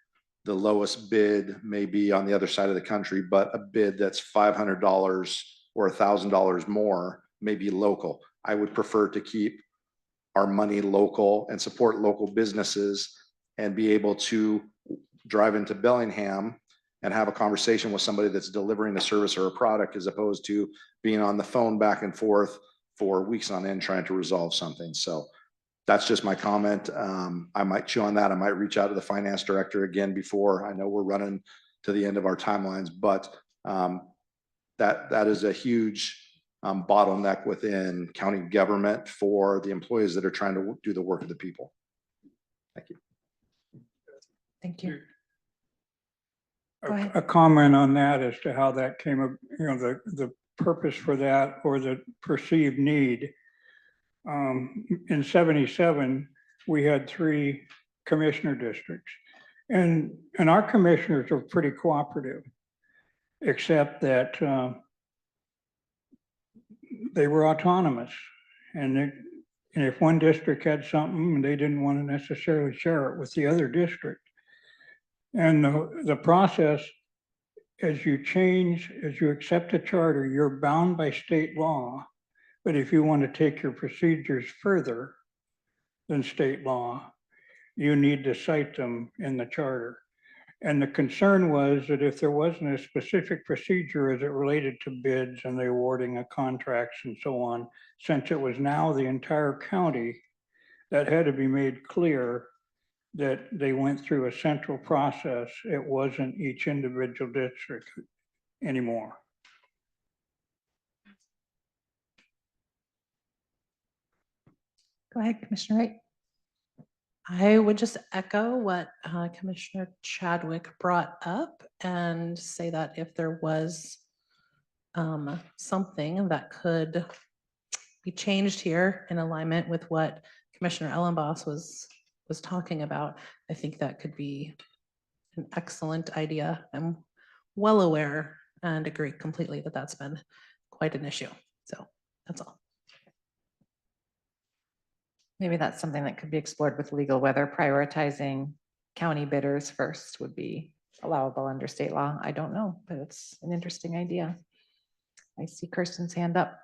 the lowest bid may be on the other side of the country, but a bid that's $500 or $1,000 more may be local. I would prefer to keep our money local and support local businesses and be able to drive into Bellingham and have a conversation with somebody that's delivering a service or a product, as opposed to being on the phone back and forth for weeks on end trying to resolve something. So that's just my comment. I might chew on that. I might reach out to the finance director again before. I know we're running to the end of our timelines, but that is a huge bottleneck within county government for the employees that are trying to do the work of the people. Thank you. Thank you. A comment on that as to how that came up, the purpose for that or the perceived need. In 77, we had 3 commissioner districts, and our commissioners are pretty cooperative, except that they were autonomous, and if one district had something, they didn't want to necessarily share it with the other district. And the process, as you accept a charter, you're bound by state law. But if you want to take your procedures further than state law, you need to cite them in the charter. And the concern was that if there wasn't a specific procedure as it related to bids and the awarding of contracts and so on, since it was now the entire county, that had to be made clear that they went through a central process. It wasn't each individual district anymore. Go ahead, Commissioner Wright. I would just echo what Commissioner Chadwick brought up and say that if there was something that could be changed here in alignment with what Commissioner Ellenboss was talking about, I think that could be an excellent idea. I'm well aware and agree completely that that's been quite an issue. So that's all. Maybe that's something that could be explored with legal, whether prioritizing county bidders first would be allowable under state law. I don't know, but it's an interesting idea. I see Kirsten's hand up.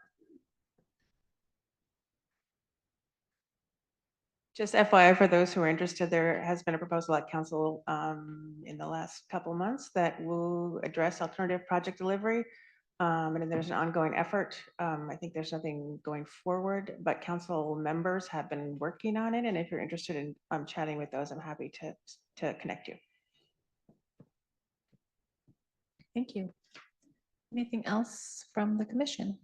Just FYI, for those who are interested, there has been a proposal at council in the last couple months that will address alternative project delivery. And there's an ongoing effort. I think there's nothing going forward, but council members have been working on it. And if you're interested in chatting with those, I'm happy to connect you. Thank you. Anything else from the commission?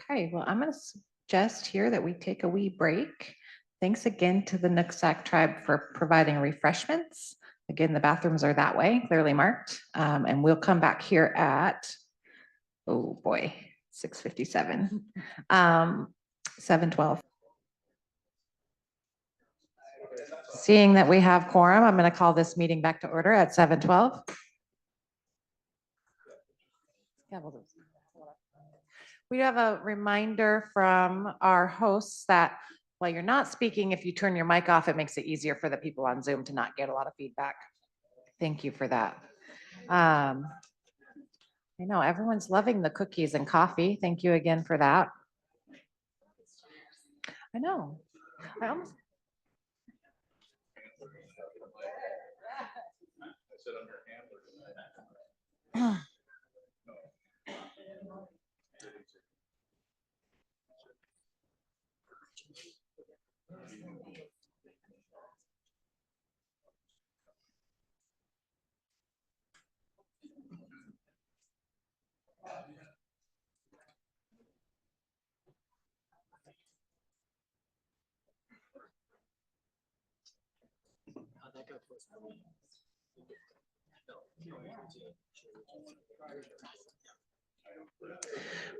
Okay, well, I'm going to suggest here that we take a wee break. Thanks again to the Nooksack tribe for providing refreshments. Again, the bathrooms are that way, clearly marked. And we'll come back here at, oh boy, 6:57, 7:12. Seeing that we have quorum, I'm going to call this meeting back to order at 7:12. We have a reminder from our hosts that while you're not speaking, if you turn your mic off, it makes it easier for the people on Zoom to not get a lot of feedback. Thank you for that. I know everyone's loving the cookies and coffee. Thank you again for that. I know. I almost.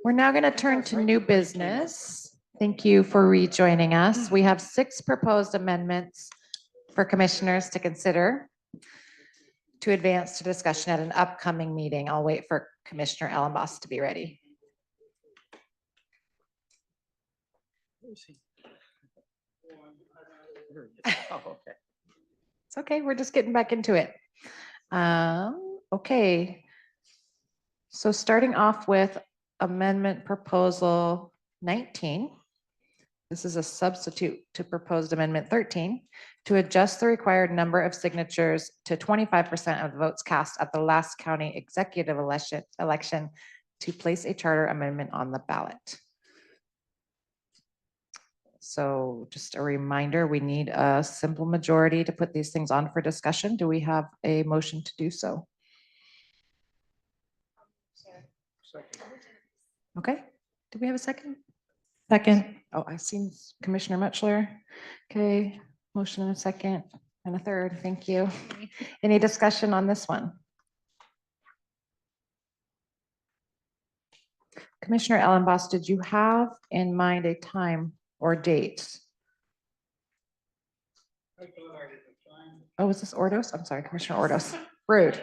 We're now going to turn to new business. Thank you for rejoining us. We have 6 proposed amendments for commissioners to consider to advance to discussion at an upcoming meeting. I'll wait for Commissioner Ellenboss to be ready. Oh, okay. It's okay. We're just getting back into it. Okay. So starting off with amendment proposal 19. This is a substitute to proposed amendment 13 to adjust the required number of signatures to 25% of the votes cast at the last county executive election to place a charter amendment on the ballot. So just a reminder, we need a simple majority to put these things on for discussion. Do we have a motion to do so? Okay, do we have a second? Second. Oh, I've seen Commissioner Mutchler. Okay, motion and a second and a third. Thank you. Any discussion on this one? Commissioner Ellenboss, did you have in mind a time or date? Oh, is this Ordos? I'm sorry, Commissioner Ordos. Rude.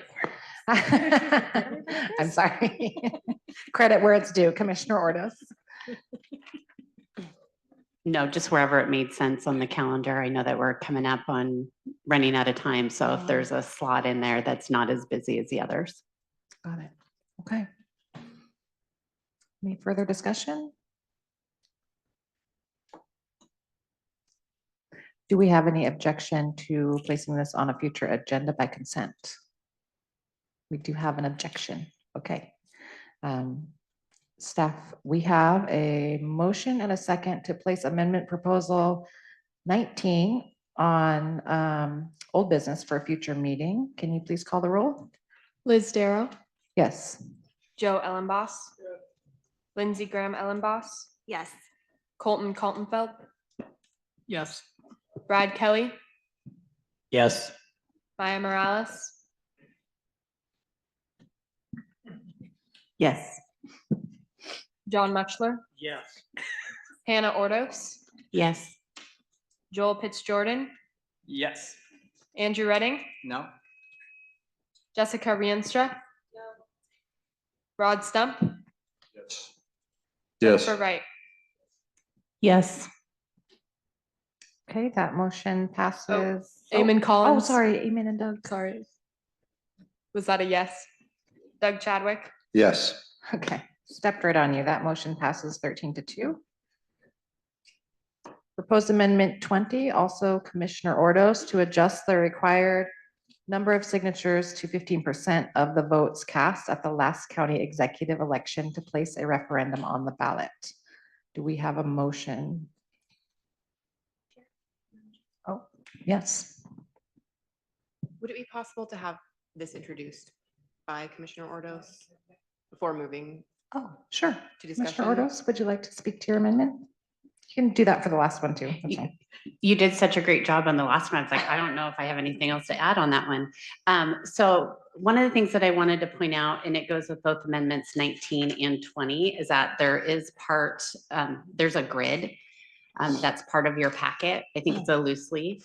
I'm sorry. Credit where it's due, Commissioner Ordos. No, just wherever it made sense on the calendar. I know that we're coming up on running out of time. So if there's a slot in there that's not as busy as the others. Got it. Okay. Any further discussion? Do we have any objection to placing this on a future agenda by consent? We do have an objection. Okay. Staff, we have a motion and a second to place amendment proposal 19 on old business for a future meeting. Can you please call the roll? Liz Darrow, Yes. Joe Ellenboss. Lindsey Graham Ellenboss. Yes. Colton Kaltenfeld. Yes. Brad Kelly. Yes. Maya Morales. Yes. John Muchler. Yes. Hannah Ordos. Yes. Joel Pitts Jordan. Yes. Andrew Redding. No. Jessica Rienstra. Rod Stump. Yes. Jennifer Wright. Yes. Okay, that motion passes. Eamon Collins. Oh, sorry, Eamon and Doug. Sorry. Was that a yes? Doug Chadwick. Yes. Okay, stepped right on you. That motion passes 13-2. Proposed amendment 20, also Commissioner Ordos, to adjust the required number of signatures to 15% of the votes cast at the last county executive election to place a referendum on the ballot. Do we have a motion? Oh, yes. Would it be possible to have this introduced by Commissioner Ordos before moving Oh, sure. to Commissioner discussion? Ordos, would you like to speak to your amendment? You can do that for the last one too. That's fine. You did such a great job on the last one. I was like, I don't know if I have anything else to add on that one. So one of the things that I wanted to point out, and it goes with both amendments 19 and 20, is that there is there's a grid that's part of your packet. I think it's a loose leaf.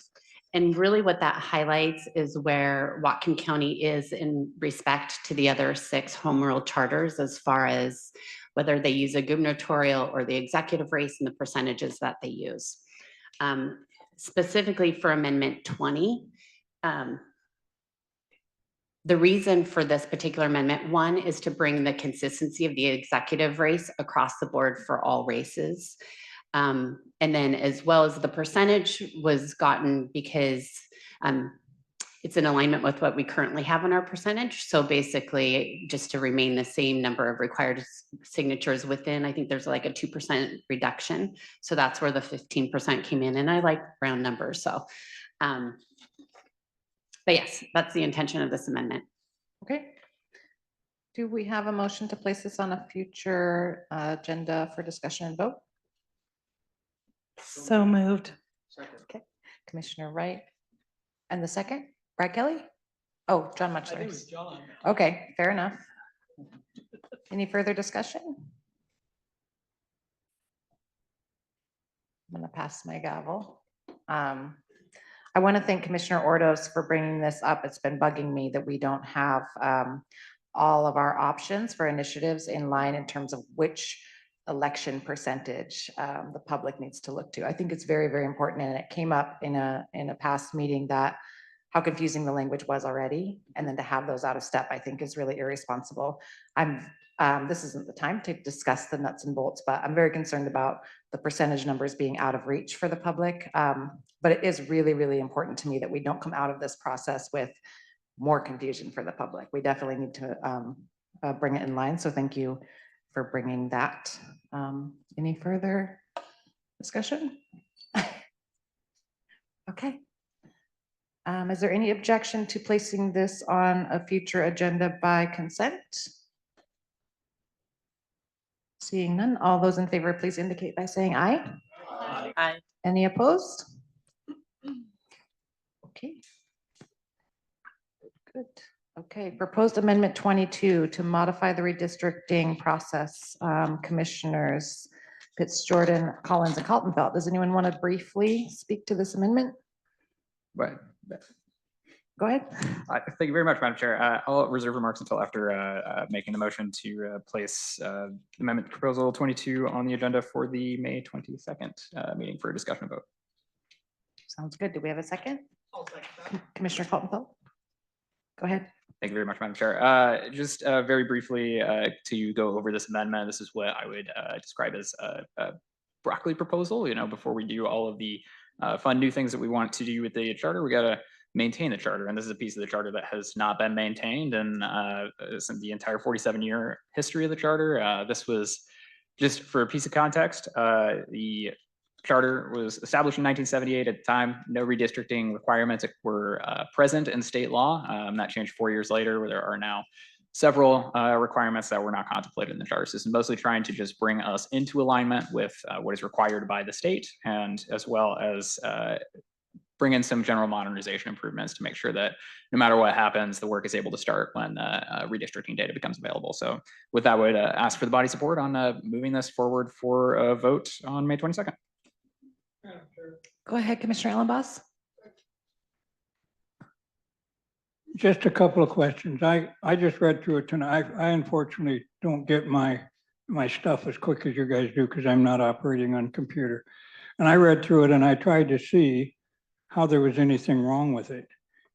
And really what that highlights is where Whatcom County is in respect to the other 6 home rule charters, as far as whether they use a gubernatorial or the executive race and the percentages that they use. Specifically for Amendment 20, the reason for this particular amendment, one, is to bring the consistency of the executive race across the board for all races. And then as well as the percentage was gotten because it's in alignment with what we currently have in our percentage. So basically just to remain the same number of required signatures within, I think there's like a 2% reduction. So that's where the 15% came in, and I like round numbers. So, but yes, that's the intention of this amendment. Okay. Do we have a motion to place this on a future agenda for discussion and vote? So moved. Okay, Commissioner Wright. And the second, Brad Kelly? Oh, John Muchler. Okay, fair enough. Any further discussion? I'm gonna pass my gavel. I want to thank Commissioner Ordos for bringing this up. It's been bugging me that we don't have all of our options for initiatives in line in terms of which election percentage the public needs to look to. I think it's very, very important, and it came up in a past meeting that how confusing the language was already, and then to have those out of step, I think is really irresponsible. This isn't the time to discuss the nuts and bolts, but I'm very concerned about the percentage numbers being out of reach for the public. But it is really, really important to me that we don't come out of this process with more confusion for the public. We definitely need to bring it in line. So thank you for bringing that. Any further discussion? Okay. Is there any objection to placing this on a future agenda by consent? Seeing none, all those in favor, please indicate by saying aye. Aye. Any opposed? Okay. Good. Okay, proposed amendment 22 to modify the redistricting process. Commissioners Pitts, Jordan, Collins, and Kaltenfeld. Does anyone want to briefly speak to this amendment? Right. Go ahead. Thank you very much, Madam Chair. I'll reserve remarks until after making the motion to place amendment proposal 22 on the agenda for the May 22nd meeting for a discussion and vote. Sounds good. Do we have a second? Commissioner Kaltenfeld? Go ahead. Thank you very much, Madam Chair. Just very briefly to go over this amendment, this is what I would describe as broccoli proposal, before we do all of the fun new things that we want to do with the charter, we gotta maintain the charter. And this is a piece of the charter that has not been maintained in the entire 47-year history of the charter. This was, just for a piece of context, the charter was established in 1978. At the time, no redistricting requirements were present in state law. That changed 4 years later, where there are now several requirements that were not contemplated in the charter system, mostly trying to just bring us into alignment with what is required by the state, and as well as bring in some general modernization improvements to make sure that no matter what happens, the work is able to start when redistricting data becomes available. So with that, I would ask for the body support on moving this forward for a vote on May 22nd. Go ahead, Commissioner Ellenboss. Just a couple of questions. I just read through it tonight. I unfortunately don't get my stuff as quick as you guys do because I'm not operating on computer. And I read through it and I tried to see how there was anything wrong with it.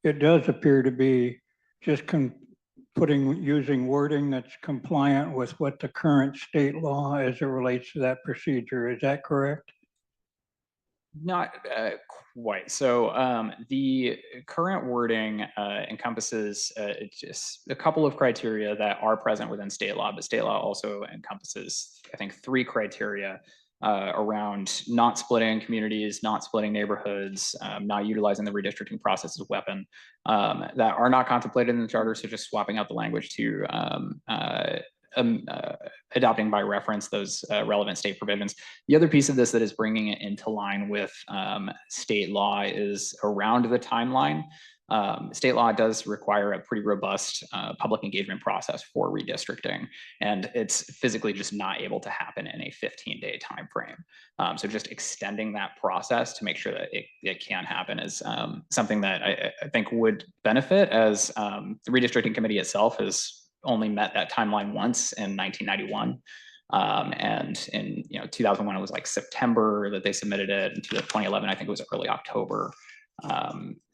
It does appear to be just using wording that's compliant with what the current state law as it relates to that procedure. Is that correct? Not quite. So the current wording encompasses just a couple of criteria that are present within state law, but state law also encompasses, I think, 3 criteria around not splitting communities, not splitting neighborhoods, not utilizing the redistricting process as a weapon that are not contemplated in the charter. So just swapping out the language to adopting by reference those relevant state provisions. The other piece of this that is bringing it into line with state law is around the timeline. State law does require a pretty robust public engagement process for redistricting, and it's physically just not able to happen in a 15-day time frame. So just extending that process to make sure that it can happen is something that I think would benefit, as the redistricting committee itself has only met that timeline once in 1991. And in 2001, it was like September that they submitted it. In 2011, I think it was early October.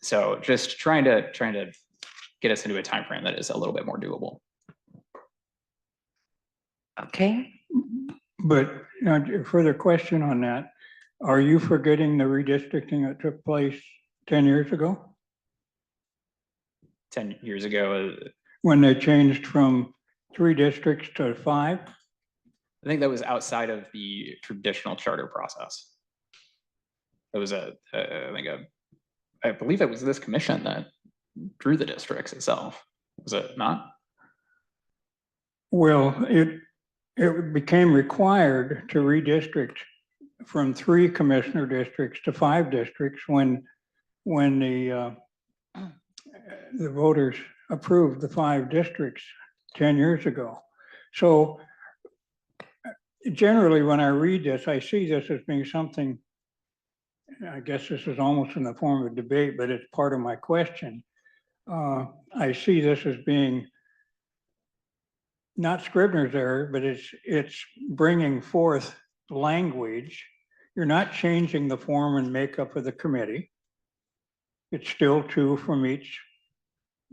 So just trying to get us into a time frame that is a little bit more doable. Okay. But further question on that, are you forgetting the redistricting that took place 10 years ago? 10 years ago. When they changed from 3 districts to 5? I think that was outside of the traditional charter process. It was I believe it was this commission that drew the districts itself. Was it not? Well, it became required to redistrict from 3 commissioner districts to 5 districts when the voters approved the 5 districts 10 years ago. So generally, when I read this, I see this as being something, I guess this is almost in the form of debate, but it's part of my question. I see this as being not Scribner's error, but it's bringing forth language. You're not changing the form and makeup of the committee. It's still 2 from each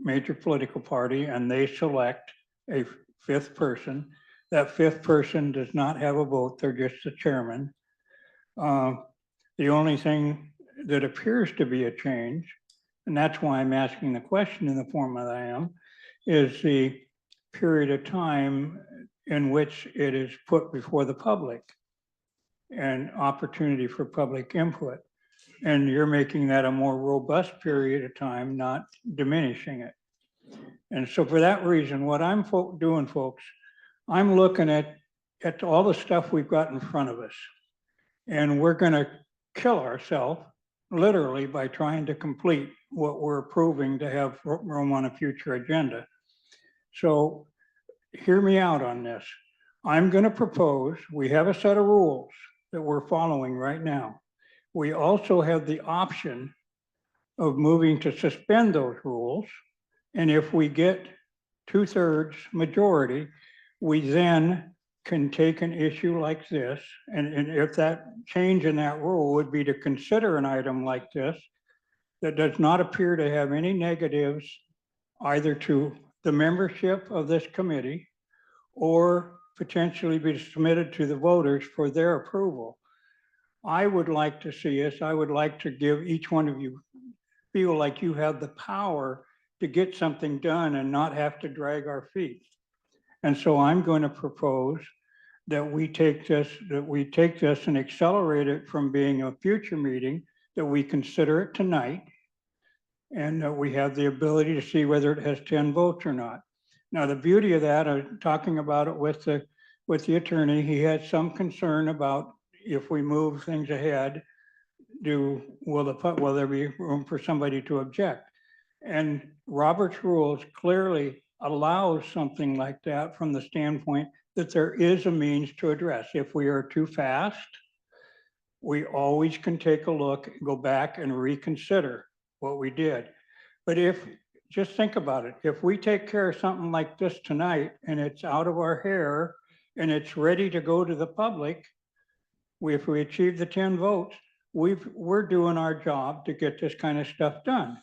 major political party, and they select a 5th person. That 5th person does not have a vote. They're just the chairman. The only thing that appears to be a change, and that's why I'm asking the question in the form that I am, is the period of time in which it is put before the public and opportunity for public input. And you're making that a more robust period of time, not diminishing it. And so for that reason, what I'm doing, folks, I'm looking at all the stuff we've got in front of us. And we're going to kill ourselves literally by trying to complete what we're approving to have room on a future agenda. So hear me out on this. I'm going to propose, we have a set of rules that we're following right now. We also have the option of moving to suspend those rules. And if we get 2/3 majority, we then can take an issue like this. And if that change in that rule would be to consider an item like this that does not appear to have any negatives either to the membership of this committee or potentially be submitted to the voters for their approval. I would like to see us, I would like to give each one of you, feel like you have the power to get something done and not have to drag our feet. And so I'm going to propose that we take this and accelerate it from being a future meeting, that we consider it tonight, and that we have the ability to see whether it has 10 votes or not. Now, the beauty of that, talking about it with the attorney, he had some concern about if we move things ahead, will there be room for somebody to object? And Robert's rules clearly allows something like that from the standpoint that there is a means to address. If we are too fast, we always can take a look, go back and reconsider what we did. But just think about it. If we take care of something like this tonight and it's out of our hair and it's ready to go to the public, if we achieve the 10 votes, we're doing our job to get this kind of stuff done.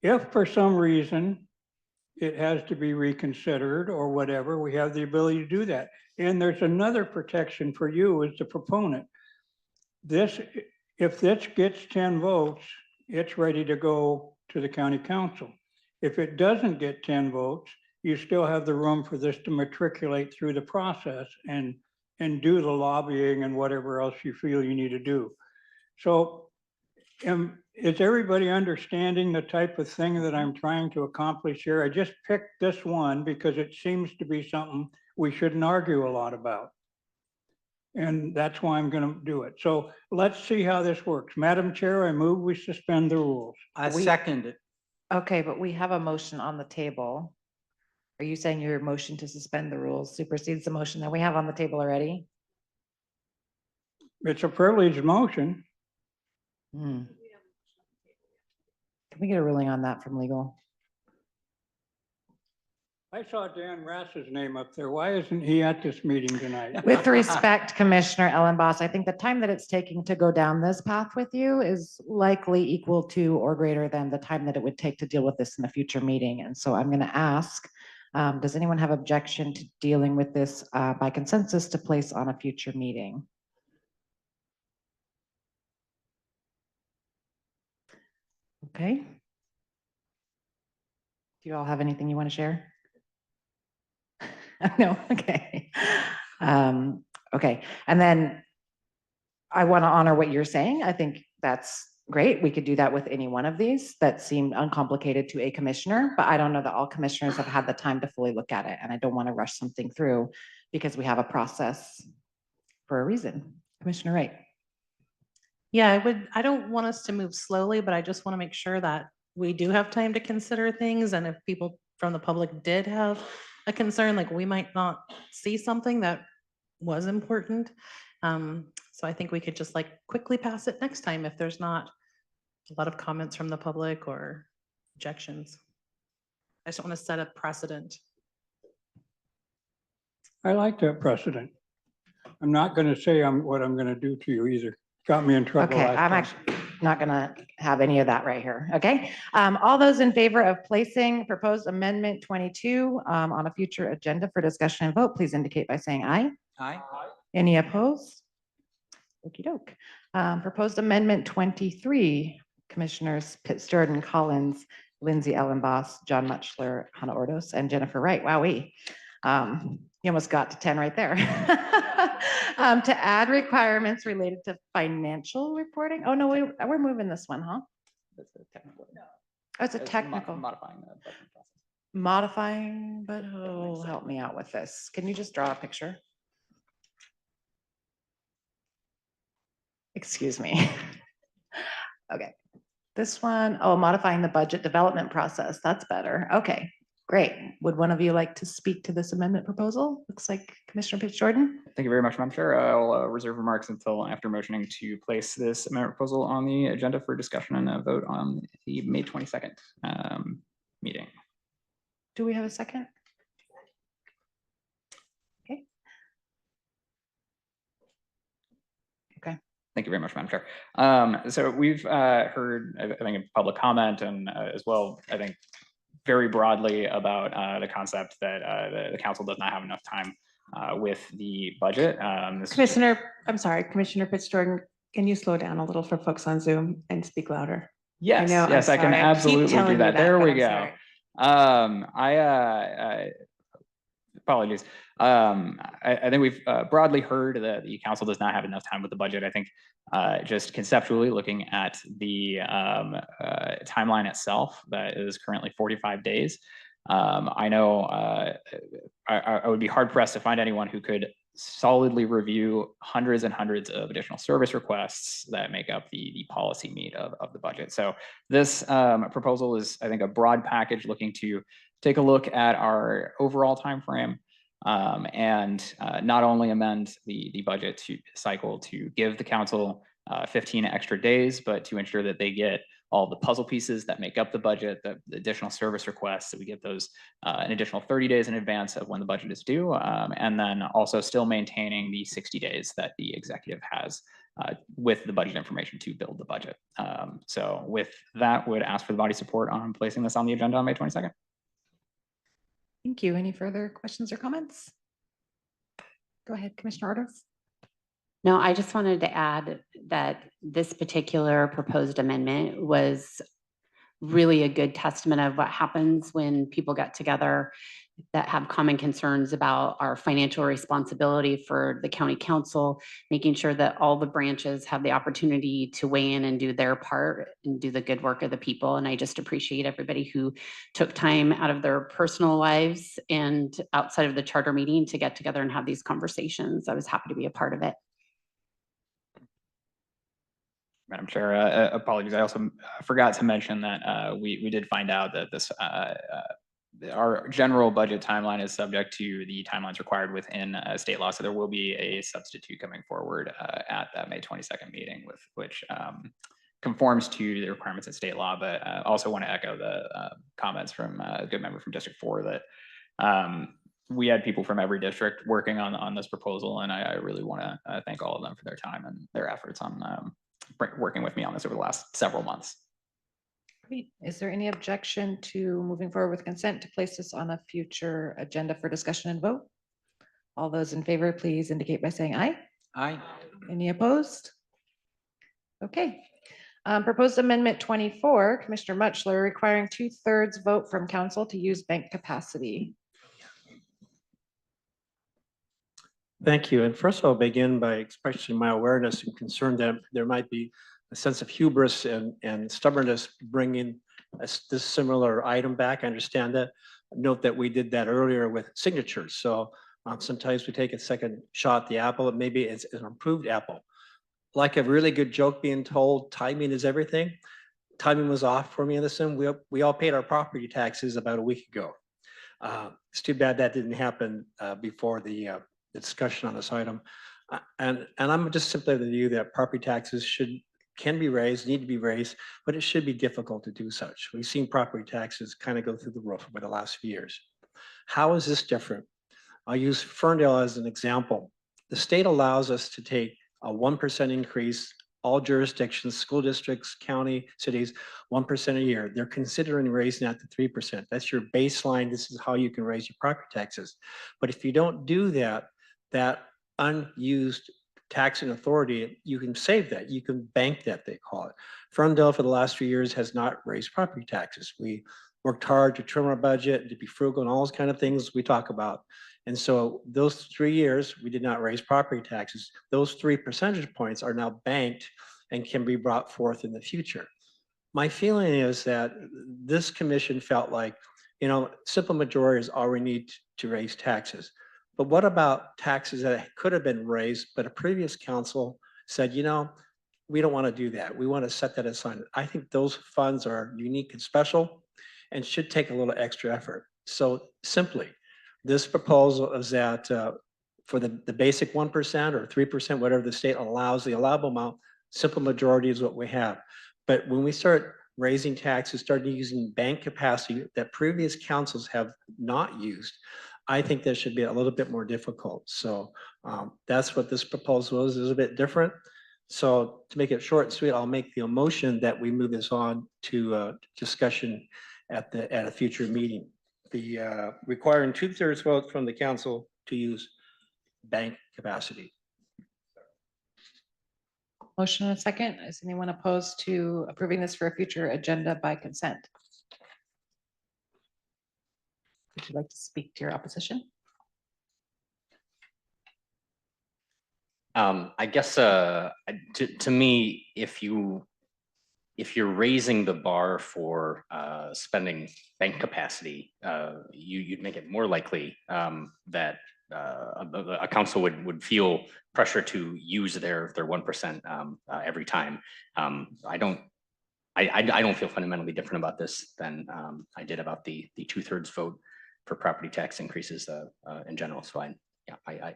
If for some reason it has to be reconsidered or whatever, we have the ability to do that. And there's another protection for you as the proponent. If this gets 10 votes, it's ready to go to the county council. If it doesn't get 10 votes, you still have the room for this to matriculate through the process and do the lobbying and whatever else you feel you need to do. So is everybody understanding the type of thing that I'm trying to accomplish here? I just picked this one because it seems to be something we shouldn't argue a lot about. And that's why I'm going to do it. So let's see how this works. Madam Chair, I move we suspend the rules. I second it. Okay, but we have a motion on the table. Are you saying your motion to suspend the rules supersedes the motion that we have on the table already? It's a privileged motion. Can we get a ruling on that from legal? I saw Dan Rass's name up there. Why isn't he at this meeting tonight? With respect, Commissioner Ellenboss, I think the time that it's taking to go down this path with you is likely equal to or greater than the time that it would take to deal with this in a future meeting. And so I'm going to ask, does anyone have objection to dealing with this by consensus to place on a future meeting? Okay. Do you all have anything you want to share? No, okay. Okay, and then I want to honor what you're saying. I think that's great. We could do that with any one of these that seemed uncomplicated to a commissioner, but I don't know that all commissioners have had the time to fully look at it, and I don't want to rush something through because we have a process for a reason. Commissioner Wright. Yeah, I don't want us to move slowly, but I just want to make sure that we do have time to consider things. And if people from the public did have a concern, like we might not see something that was important. So I think we could just like quickly pass it next time if there's not a lot of comments from the public or objections. I just don't want to set a precedent. I like that precedent. I'm not going to say what I'm going to do to you either. Got me in trouble. Okay, I'm actually not gonna have any of that right here, okay? All those in favor of placing proposed amendment 22 on a future agenda for discussion and vote, please indicate by saying aye. Aye. Any opposed? Okey-doke. Proposed amendment 23, Commissioners Pitt Jordan, Collins, Lindsay Ellenboss, John Mutchler, Hannah Ordos, and Jennifer Wright. Wowee. You almost got to 10 right there. To add requirements related to financial reporting. Oh, no, we're moving this one, huh? That's a technical. Oh, it's a technical. Modifying the budget process. Modifying, but oh, help me out with this. Can you just draw a picture? Excuse me. Okay. This one, oh, modifying the budget development process. That's better. Okay, great. Would one of you like to speak to this amendment proposal? Looks like Commissioner Pitts Jordan. Thank you very much, Madam Chair. I'll reserve remarks until after motioning to place this amendment proposal on the agenda for discussion and a vote on the May 22nd meeting. Do we have a second? Okay. Okay. Thank you very much, Madam Chair. So we've heard, I think, a public comment and as well, I think, very broadly about the concept that the council does not have enough time with the budget. Commissioner, I'm sorry, Commissioner Pitts Jordan, Can you slow down a little for folks on Zoom and speak louder? Yes, know, I'm yes, I can sorry. I keep absolutely telling do you that. that, There but we I'm go. sorry. Apologies. I think we've broadly heard that the council does not have enough time with the budget. I think just conceptually looking at the timeline itself, that is currently 45 days. I know I would be hard pressed to find anyone who could solidly review hundreds and hundreds of additional service requests that make up the policy meat of the budget. So this proposal is, I think, a broad package looking to take a look at our overall timeframe and not only amend the budget cycle to give the council 15 extra days, but to ensure that they get all the puzzle pieces that make up the budget, the additional service requests, that we get those an additional 30 days in advance of when the budget is due, and then also still maintaining the 60 days that the executive has with the budget information to build the budget. So with that, would ask for the body support on placing this on the agenda on May 22nd. Thank you. Any further questions or comments? Go ahead, Commissioner Ordos. No, I just wanted to add that this particular proposed amendment was really a good testament of what happens when people get together that have common concerns about our financial responsibility for the county council, making sure that all the branches have the opportunity to weigh in and do their part and do the good work of the people. And I just appreciate everybody who took time out of their personal lives and outside of the charter meeting to get together and have these conversations. I was happy to be a part of it. Madam Chair, apologies. I also forgot to mention that we did find out that this our general budget timeline is subject to the timelines required within state law. So there will be a substitute coming forward at that May 22nd meeting, with which conforms to the requirements of state law. But also want to echo the comments from a good member from District 4 that we had people from every district working on this proposal, and I really want to thank all of them for their time and their efforts on working with me on this over the last several months. Great. Is there any objection to moving forward with consent to place this on a future agenda for discussion and vote? All those in favor, please indicate by saying aye. Aye. Any opposed? Okay. Proposed amendment 24, Commissioner Mutchler, requiring 2/3 vote from council to use bank capacity. Thank you. And first, I'll begin by expressing my awareness and concern that there might be a sense of hubris and stubbornness bringing this similar item back. I understand that. Note that we did that earlier with signatures. So sometimes we take a second shot at the apple. Maybe it's an improved apple. Like a really good joke being told, timing is everything. Timing was off for me in this one. We all paid our property taxes about a week ago. It's too bad that didn't happen before the discussion on this item. And I'm just simply of the view that property taxes can be raised, need to be raised, but it should be difficult to do such. We've seen property taxes kind of go through the roof over the last few years. How is this different? I'll use Ferndale as an example. The state allows us to take a 1% increase, all jurisdictions, school districts, county, cities, 1% a year. They're considering raising that to 3%. That's your baseline. This is how you can raise your property taxes. But if you don't do that, that unused taxing authority, you can save that. You can bank that, they call it. Ferndale for the last few years has not raised property taxes. We worked hard to trim our budget, to be frugal and all those kind of things we talk about. And so those 3 years, we did not raise property taxes. Those 3 percentage points are now banked and can be brought forth in the future. My feeling is that this commission felt like, simple majority is all we need to raise taxes. But what about taxes that could have been raised, but a previous council said, we don't want to do that. We want to set that aside. I think those funds are unique and special and should take a little extra effort. So simply, this proposal is that for the basic 1% or 3%, whatever the state allows, the allowable amount, simple majority is what we have. But when we start raising taxes, start using bank capacity that previous councils have not used, I think that should be a little bit more difficult. So that's what this proposal is a bit different. So to make it short and sweet, I'll make the motion that we move this on to discussion at a future meeting. The requiring 2/3 vote from the council to use bank capacity. Motion and a second. Is anyone opposed to approving this for a future agenda by consent? Would you like to speak to your opposition? I guess to me, if you're raising the bar for spending bank capacity, you'd make it more likely that a council would feel pressure to use their 1% every time. I don't feel fundamentally different about this than I did about the 2/3 vote for property tax increases in general. So I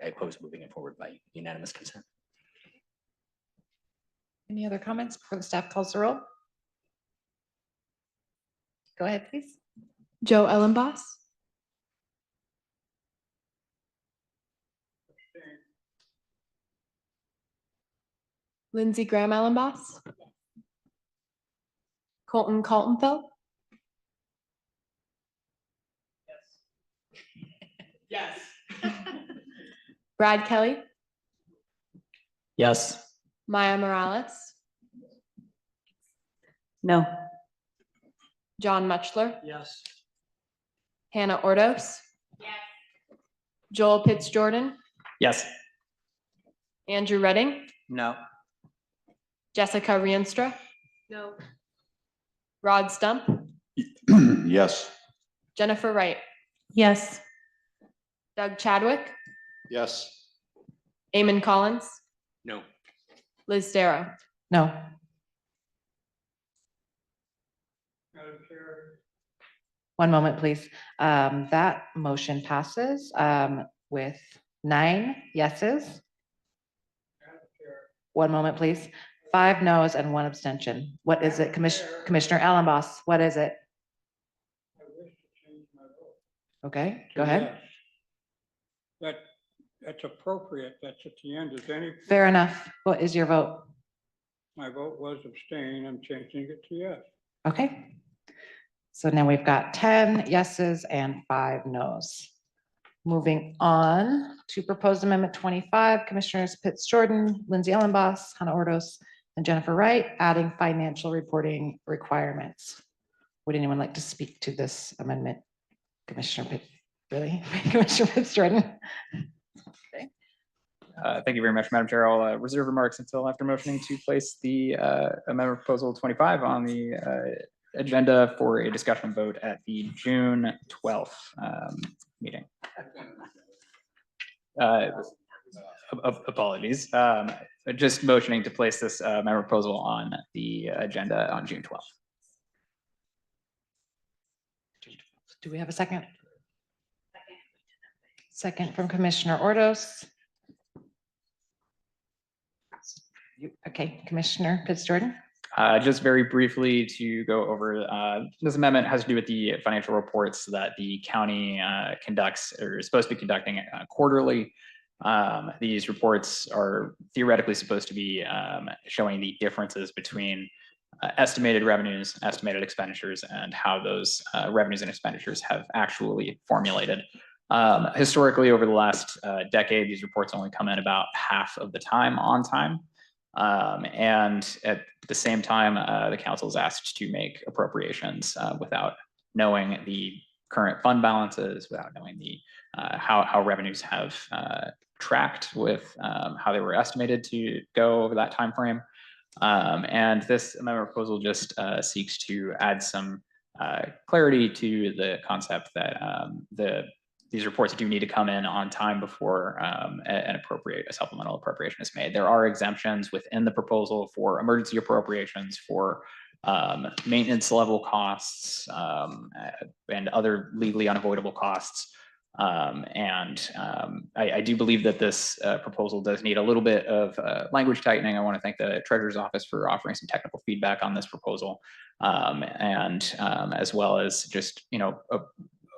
oppose moving it forward by unanimous consent. Any other comments before the staff calls the roll? Go ahead, please. Joe Ellenboss, Lindsey Graham Ellenboss, Colton Coltonfeld, Yes. Brad Kelly, Yes. Maya Morales, No. John Muchler, Yes. Hannah Ordos, Joel Pitts Jordan, Yes. Andrew Redding, No. Jessica Rienstra, No. Rod Stump, Yes. Jennifer Wright, Yes. Doug Chadwick, Yes. Eamon Collins, No. Liz Darrow. No. One moment, please. That motion passes with 9 yeses. One moment, please. 5 noes and 1 abstention. What is it, Commissioner Ellenboss? What is it? Okay, go ahead. That's appropriate. That's at the end. Is any? Fair enough. What is your vote? My vote was abstain. I'm changing it to yes. Okay. So now we've got 10 yeses and 5 noes. Moving on to proposed amendment 25, Commissioners Pitts Jordan, Lindsay Ellenboss, Hannah Ordos, and Jennifer Wright, adding financial reporting requirements. Would anyone like to speak to this amendment? Commissioner Pitts, really? Commissioner Pitts Jordan? Thank you very much, Madam Chair. I'll reserve remarks until after motioning to place the amendment proposal 25 on the agenda for a discussion vote at the June 12th meeting. Apologies. Just motioning to place this amendment proposal on the agenda on June 12th. Do we have a second? Second from Commissioner Ordos. Okay, Commissioner Pitts Jordan. Just very briefly to go over, this amendment has to do with the financial reports that the county conducts or is supposed to be conducting quarterly. These reports are theoretically supposed to be showing the differences between estimated revenues, estimated expenditures, and how those revenues and expenditures have actually formulated. Historically, over the last decade, these reports only come in about half of the time on time. And at the same time, the council is asked to make appropriations without knowing the current fund balances, without knowing the how revenues have tracked with how they were estimated to go over that time frame. And this amendment proposal just seeks to add some clarity to the concept that these reports do need to come in on time before a supplemental appropriation is made. There are exemptions within the proposal for emergency appropriations, for maintenance level costs, and other legally unavoidable costs. I do believe that this proposal does need a little bit of language tightening. I want to thank the Treasurer's Office for offering some technical feedback on this proposal, as well as just,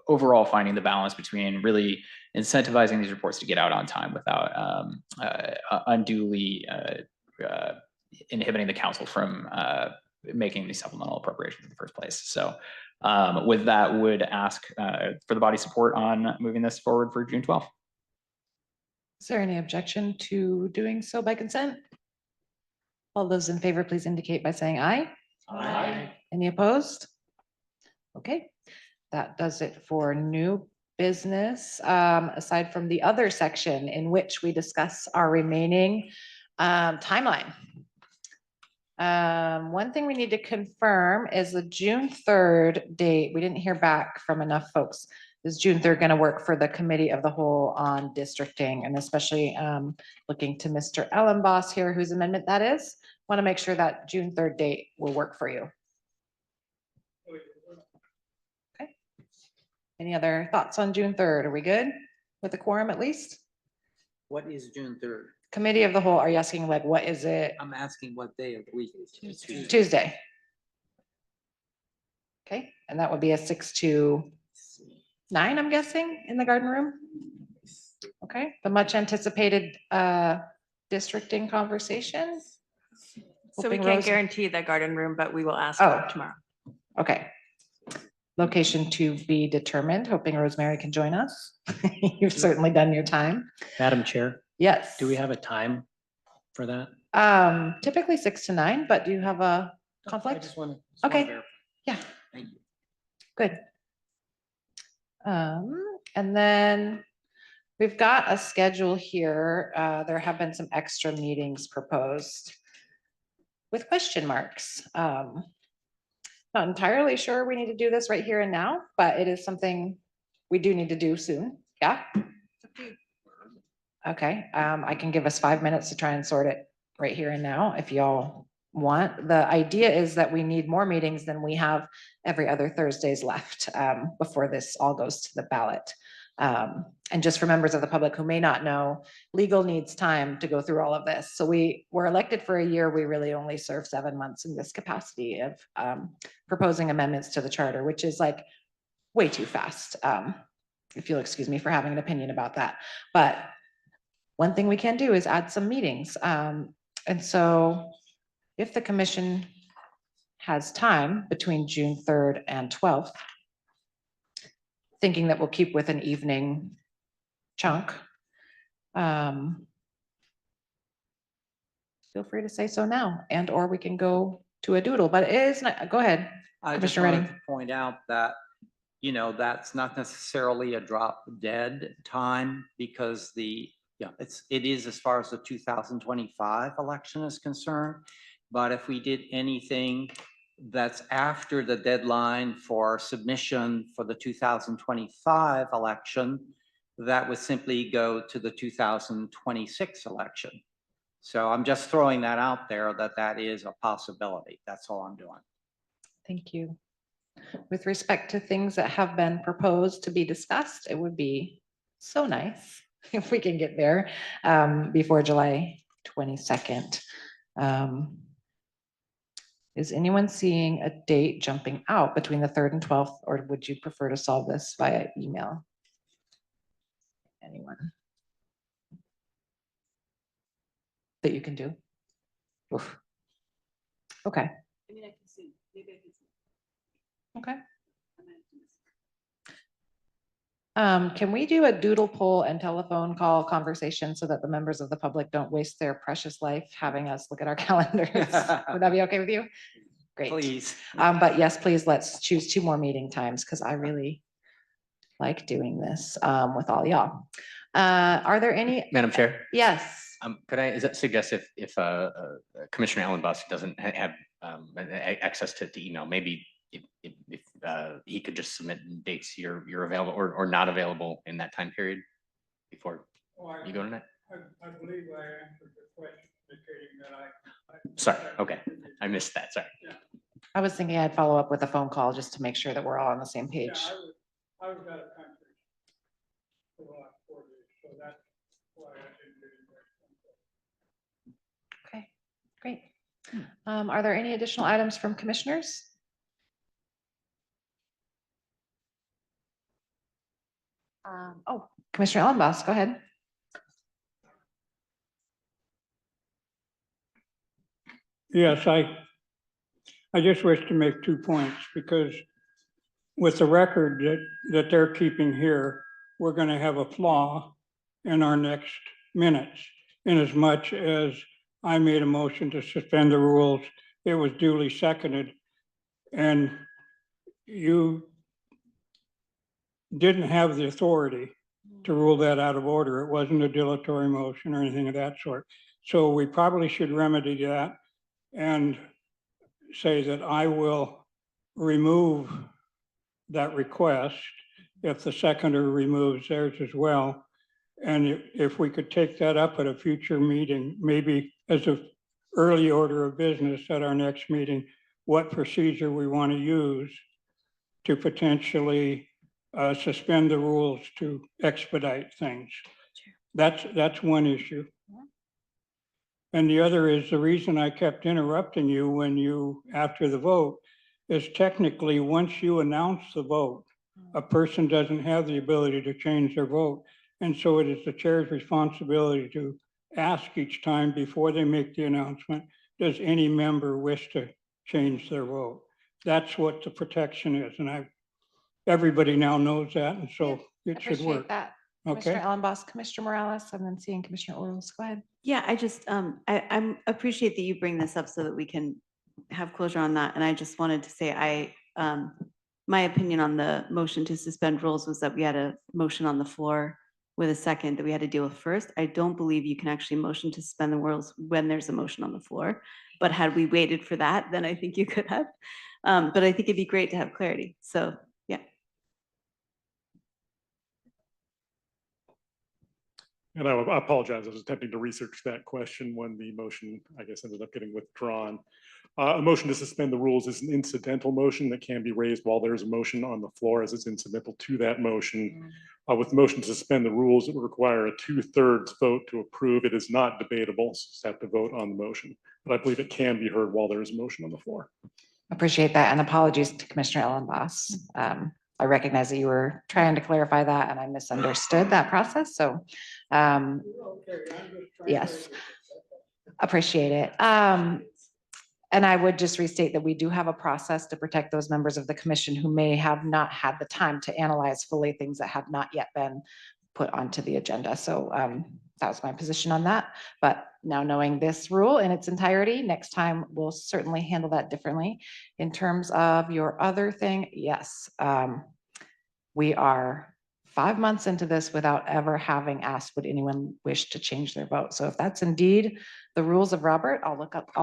overall finding the balance between really incentivizing these reports to get out on time without unduly inhibiting the council from making these supplemental appropriations in the first place. So with that, would ask for the body support on moving this forward for June 12th. Is there any objection to doing so by consent? All those in favor, please indicate by saying aye. Aye. Any opposed? Okay, that does it for new business. Aside from the other section in which we discuss our remaining timeline. One thing we need to confirm is the June 3rd date. We didn't hear back from enough folks. Is June 3rd going to work for the committee of the whole on districting, and especially looking to Mr. Ellenboss here, whose amendment that is? Want to make sure that June 3rd date will work for you. Okay. Any other thoughts on June 3rd? Are we good with the quorum at least? What is June 3rd? Committee of the whole, are you asking like, what is it? I'm asking what day of the week it is. Tuesday. Okay, and that would be a 6 to 9, I'm guessing, in the garden room. Okay, the much anticipated districting conversation. So we Hoping can't Rose- guarantee the garden room, but we will ask Oh. tomorrow. Okay. Location to be determined, hoping Rosemary can join us. You've certainly done your time. Madam Chair, Yes. do we have a time for that? Typically 6 to 9, but do you have a conflict? Okay, yeah. Thank you. Good. And then we've got a schedule here. There have been some extra meetings proposed with question marks. Not entirely sure we need to do this right here and now, but it is something we do need to do soon. Yeah. Okay, I can give us 5 minutes to try and sort it right here and now if y'all want. The idea is that we need more meetings than we have every other Thursdays left before this all goes to the ballot. And just for members of the public who may not know, legal needs time to go through all of this. So we were elected for a year. We really only serve 7 months in this capacity of proposing amendments to the charter, which is like way too fast. If you'll excuse me for having an opinion about that. But one thing we can do is add some meetings. And so if the commission has time between June 3rd and 12th, thinking that we'll keep with an evening chunk, feel free to say so now, and or we can go to a doodle, but it is not, go ahead. I just Commissioner wanted Redding. to point out that, you know, that's not necessarily a drop dead time because it is as far as the 2025 election is concerned. But if we did anything that's after the deadline for submission for the 2025 election, that would simply go to the 2026 election. So I'm just throwing that out there that is a possibility. That's all I'm doing. Thank you. With respect to things that have been proposed to be discussed, it would be so nice if we can get there before July 22nd. Is anyone seeing a date jumping out between the 3rd and 12th, or would you prefer to solve this via email? Anyone? That you can do? Oof. Okay. I mean, I can see, maybe I can see. Okay. Can we do a doodle poll and telephone call conversation so that the members of the public don't waste their precious life having us look at our calendars? Would that be okay with you? Great. Please. But yes, please, let's choose 2 more meeting times because I really like doing this with all y'all. Are there any? Madam Chair? Yes. Could I suggest if Commissioner Ellenboss doesn't have access to email, maybe if he could just submit dates you're available or not available in that time period before you go tonight? I believe I answered the question indicating that I. Sorry, okay, I missed that, sorry. I was thinking I'd follow up with a phone call just to make sure that we're all on the same page. I was out of country for the last 4 days, so that's why I didn't get it. Okay, great. Are there any additional items from commissioners? Oh, Commissioner Ellenboss, go ahead. Yes, I just wish to make 2 points because with the record that they're keeping here, we're going to have a flaw in our next minutes in as much as I made a motion to suspend the rules. It was duly seconded. And you didn't have the authority to rule that out of order. It wasn't a dilatory motion or anything of that sort. So we probably should remedy that and say that I will remove that request if the seconder removes theirs as well. And if we could take that up at a future meeting, maybe as an early order of business at our next meeting, what procedure we want to use to potentially suspend the rules to expedite things. That's one issue. And the other is the reason I kept interrupting you when you, after the vote, is technically, once you announce the vote, a person doesn't have the ability to change their vote. And so it is the chair's responsibility to ask each time before they make the announcement, does any member wish to change their vote? That's what the protection is. And everybody now knows that. And so it should work. Appreciate that. Okay. Commissioner Ellenboss, Commissioner Morales, and then seeing Commissioner Orles. Go ahead. Yeah, I just, I appreciate that you bring this up so that we can have closure on that. And I just wanted to say, my opinion on the motion to suspend rules was that we had a motion on the floor with a second that we had to deal with first. I don't believe you can actually motion to suspend the rules when there's a motion on the floor. But had we waited for that, then I think you could have. But I think it'd be great to have clarity. So, yeah. And I apologize, I was attempting to research that question when the motion, I guess, ended up getting withdrawn. A motion to suspend the rules is an incidental motion that can be raised while there's a motion on the floor as it's incidental to that motion. With the motion to suspend the rules, it would require a 2/3 vote to approve. It is not debatable, so just have to vote on the motion. But I believe it can be heard while there is a motion on the floor. Appreciate that, and apologies to Commissioner Ellenboss. I recognize that you were trying to clarify that and I misunderstood that process, so yes, appreciate it. And I would just restate that we do have a process to protect those members of the commission who may have not had the time to analyze fully things that have not yet been put onto the agenda. So that was my position on that. But now knowing this rule in its entirety, next time we'll certainly handle that differently. In terms of your other thing, yes, we are 5 months into this without ever having asked, would anyone wish to change their vote? So if that's indeed the rules of Robert, I'll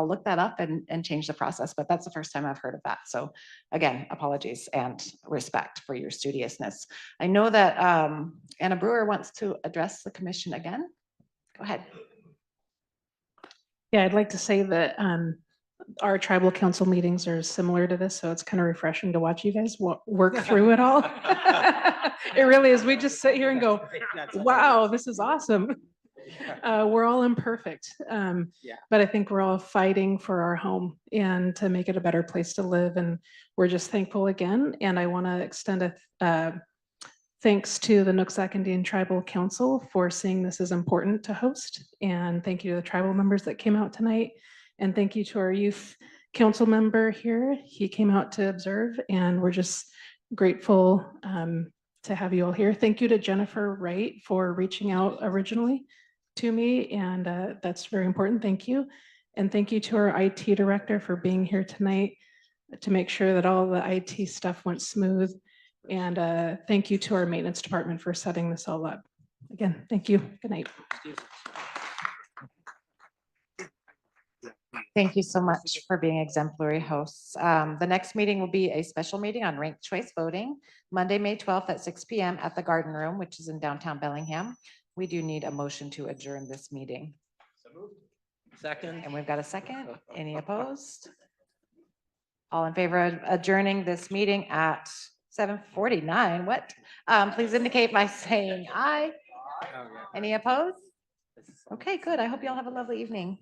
look that up and change the process, but that's the first time I've heard of that. So again, apologies and respect for your studiousness. I know that Anna Brewer wants to address the commission again. Go ahead. Yeah, I'd like to say that our tribal council meetings are similar to this, so it's kind of refreshing to watch you guys work through it all. It really is. We just sit here and go, wow, this is awesome. We're all imperfect, but I think we're all fighting for our home and to make it a better place to live. And we're just thankful again. And I want to extend a thanks to the Nooksack Indian Tribal Council for seeing this as important to host. And thank you to the tribal members that came out tonight. And thank you to our youth council member here. He came out to observe, and we're just grateful to have you all here. Thank you to Jennifer Wright for reaching out originally to me, and that's very important. Thank you. And thank you to our IT director for being here tonight to make sure that all the IT stuff went smooth. And thank you to our maintenance department for setting this all up. Again, thank you. Good night. Thank you so much for being exemplary hosts. The next meeting will be a special meeting on ranked choice voting, Monday, May 12th at 6 p.m. at the Garden Room, which is in downtown Bellingham. We do need a motion to adjourn this meeting. Second. And we've got a second. Any opposed? All in favor of adjourning this meeting at 7:49? What? Please indicate by saying aye. Any opposed? Okay, good. I hope you all have a lovely evening.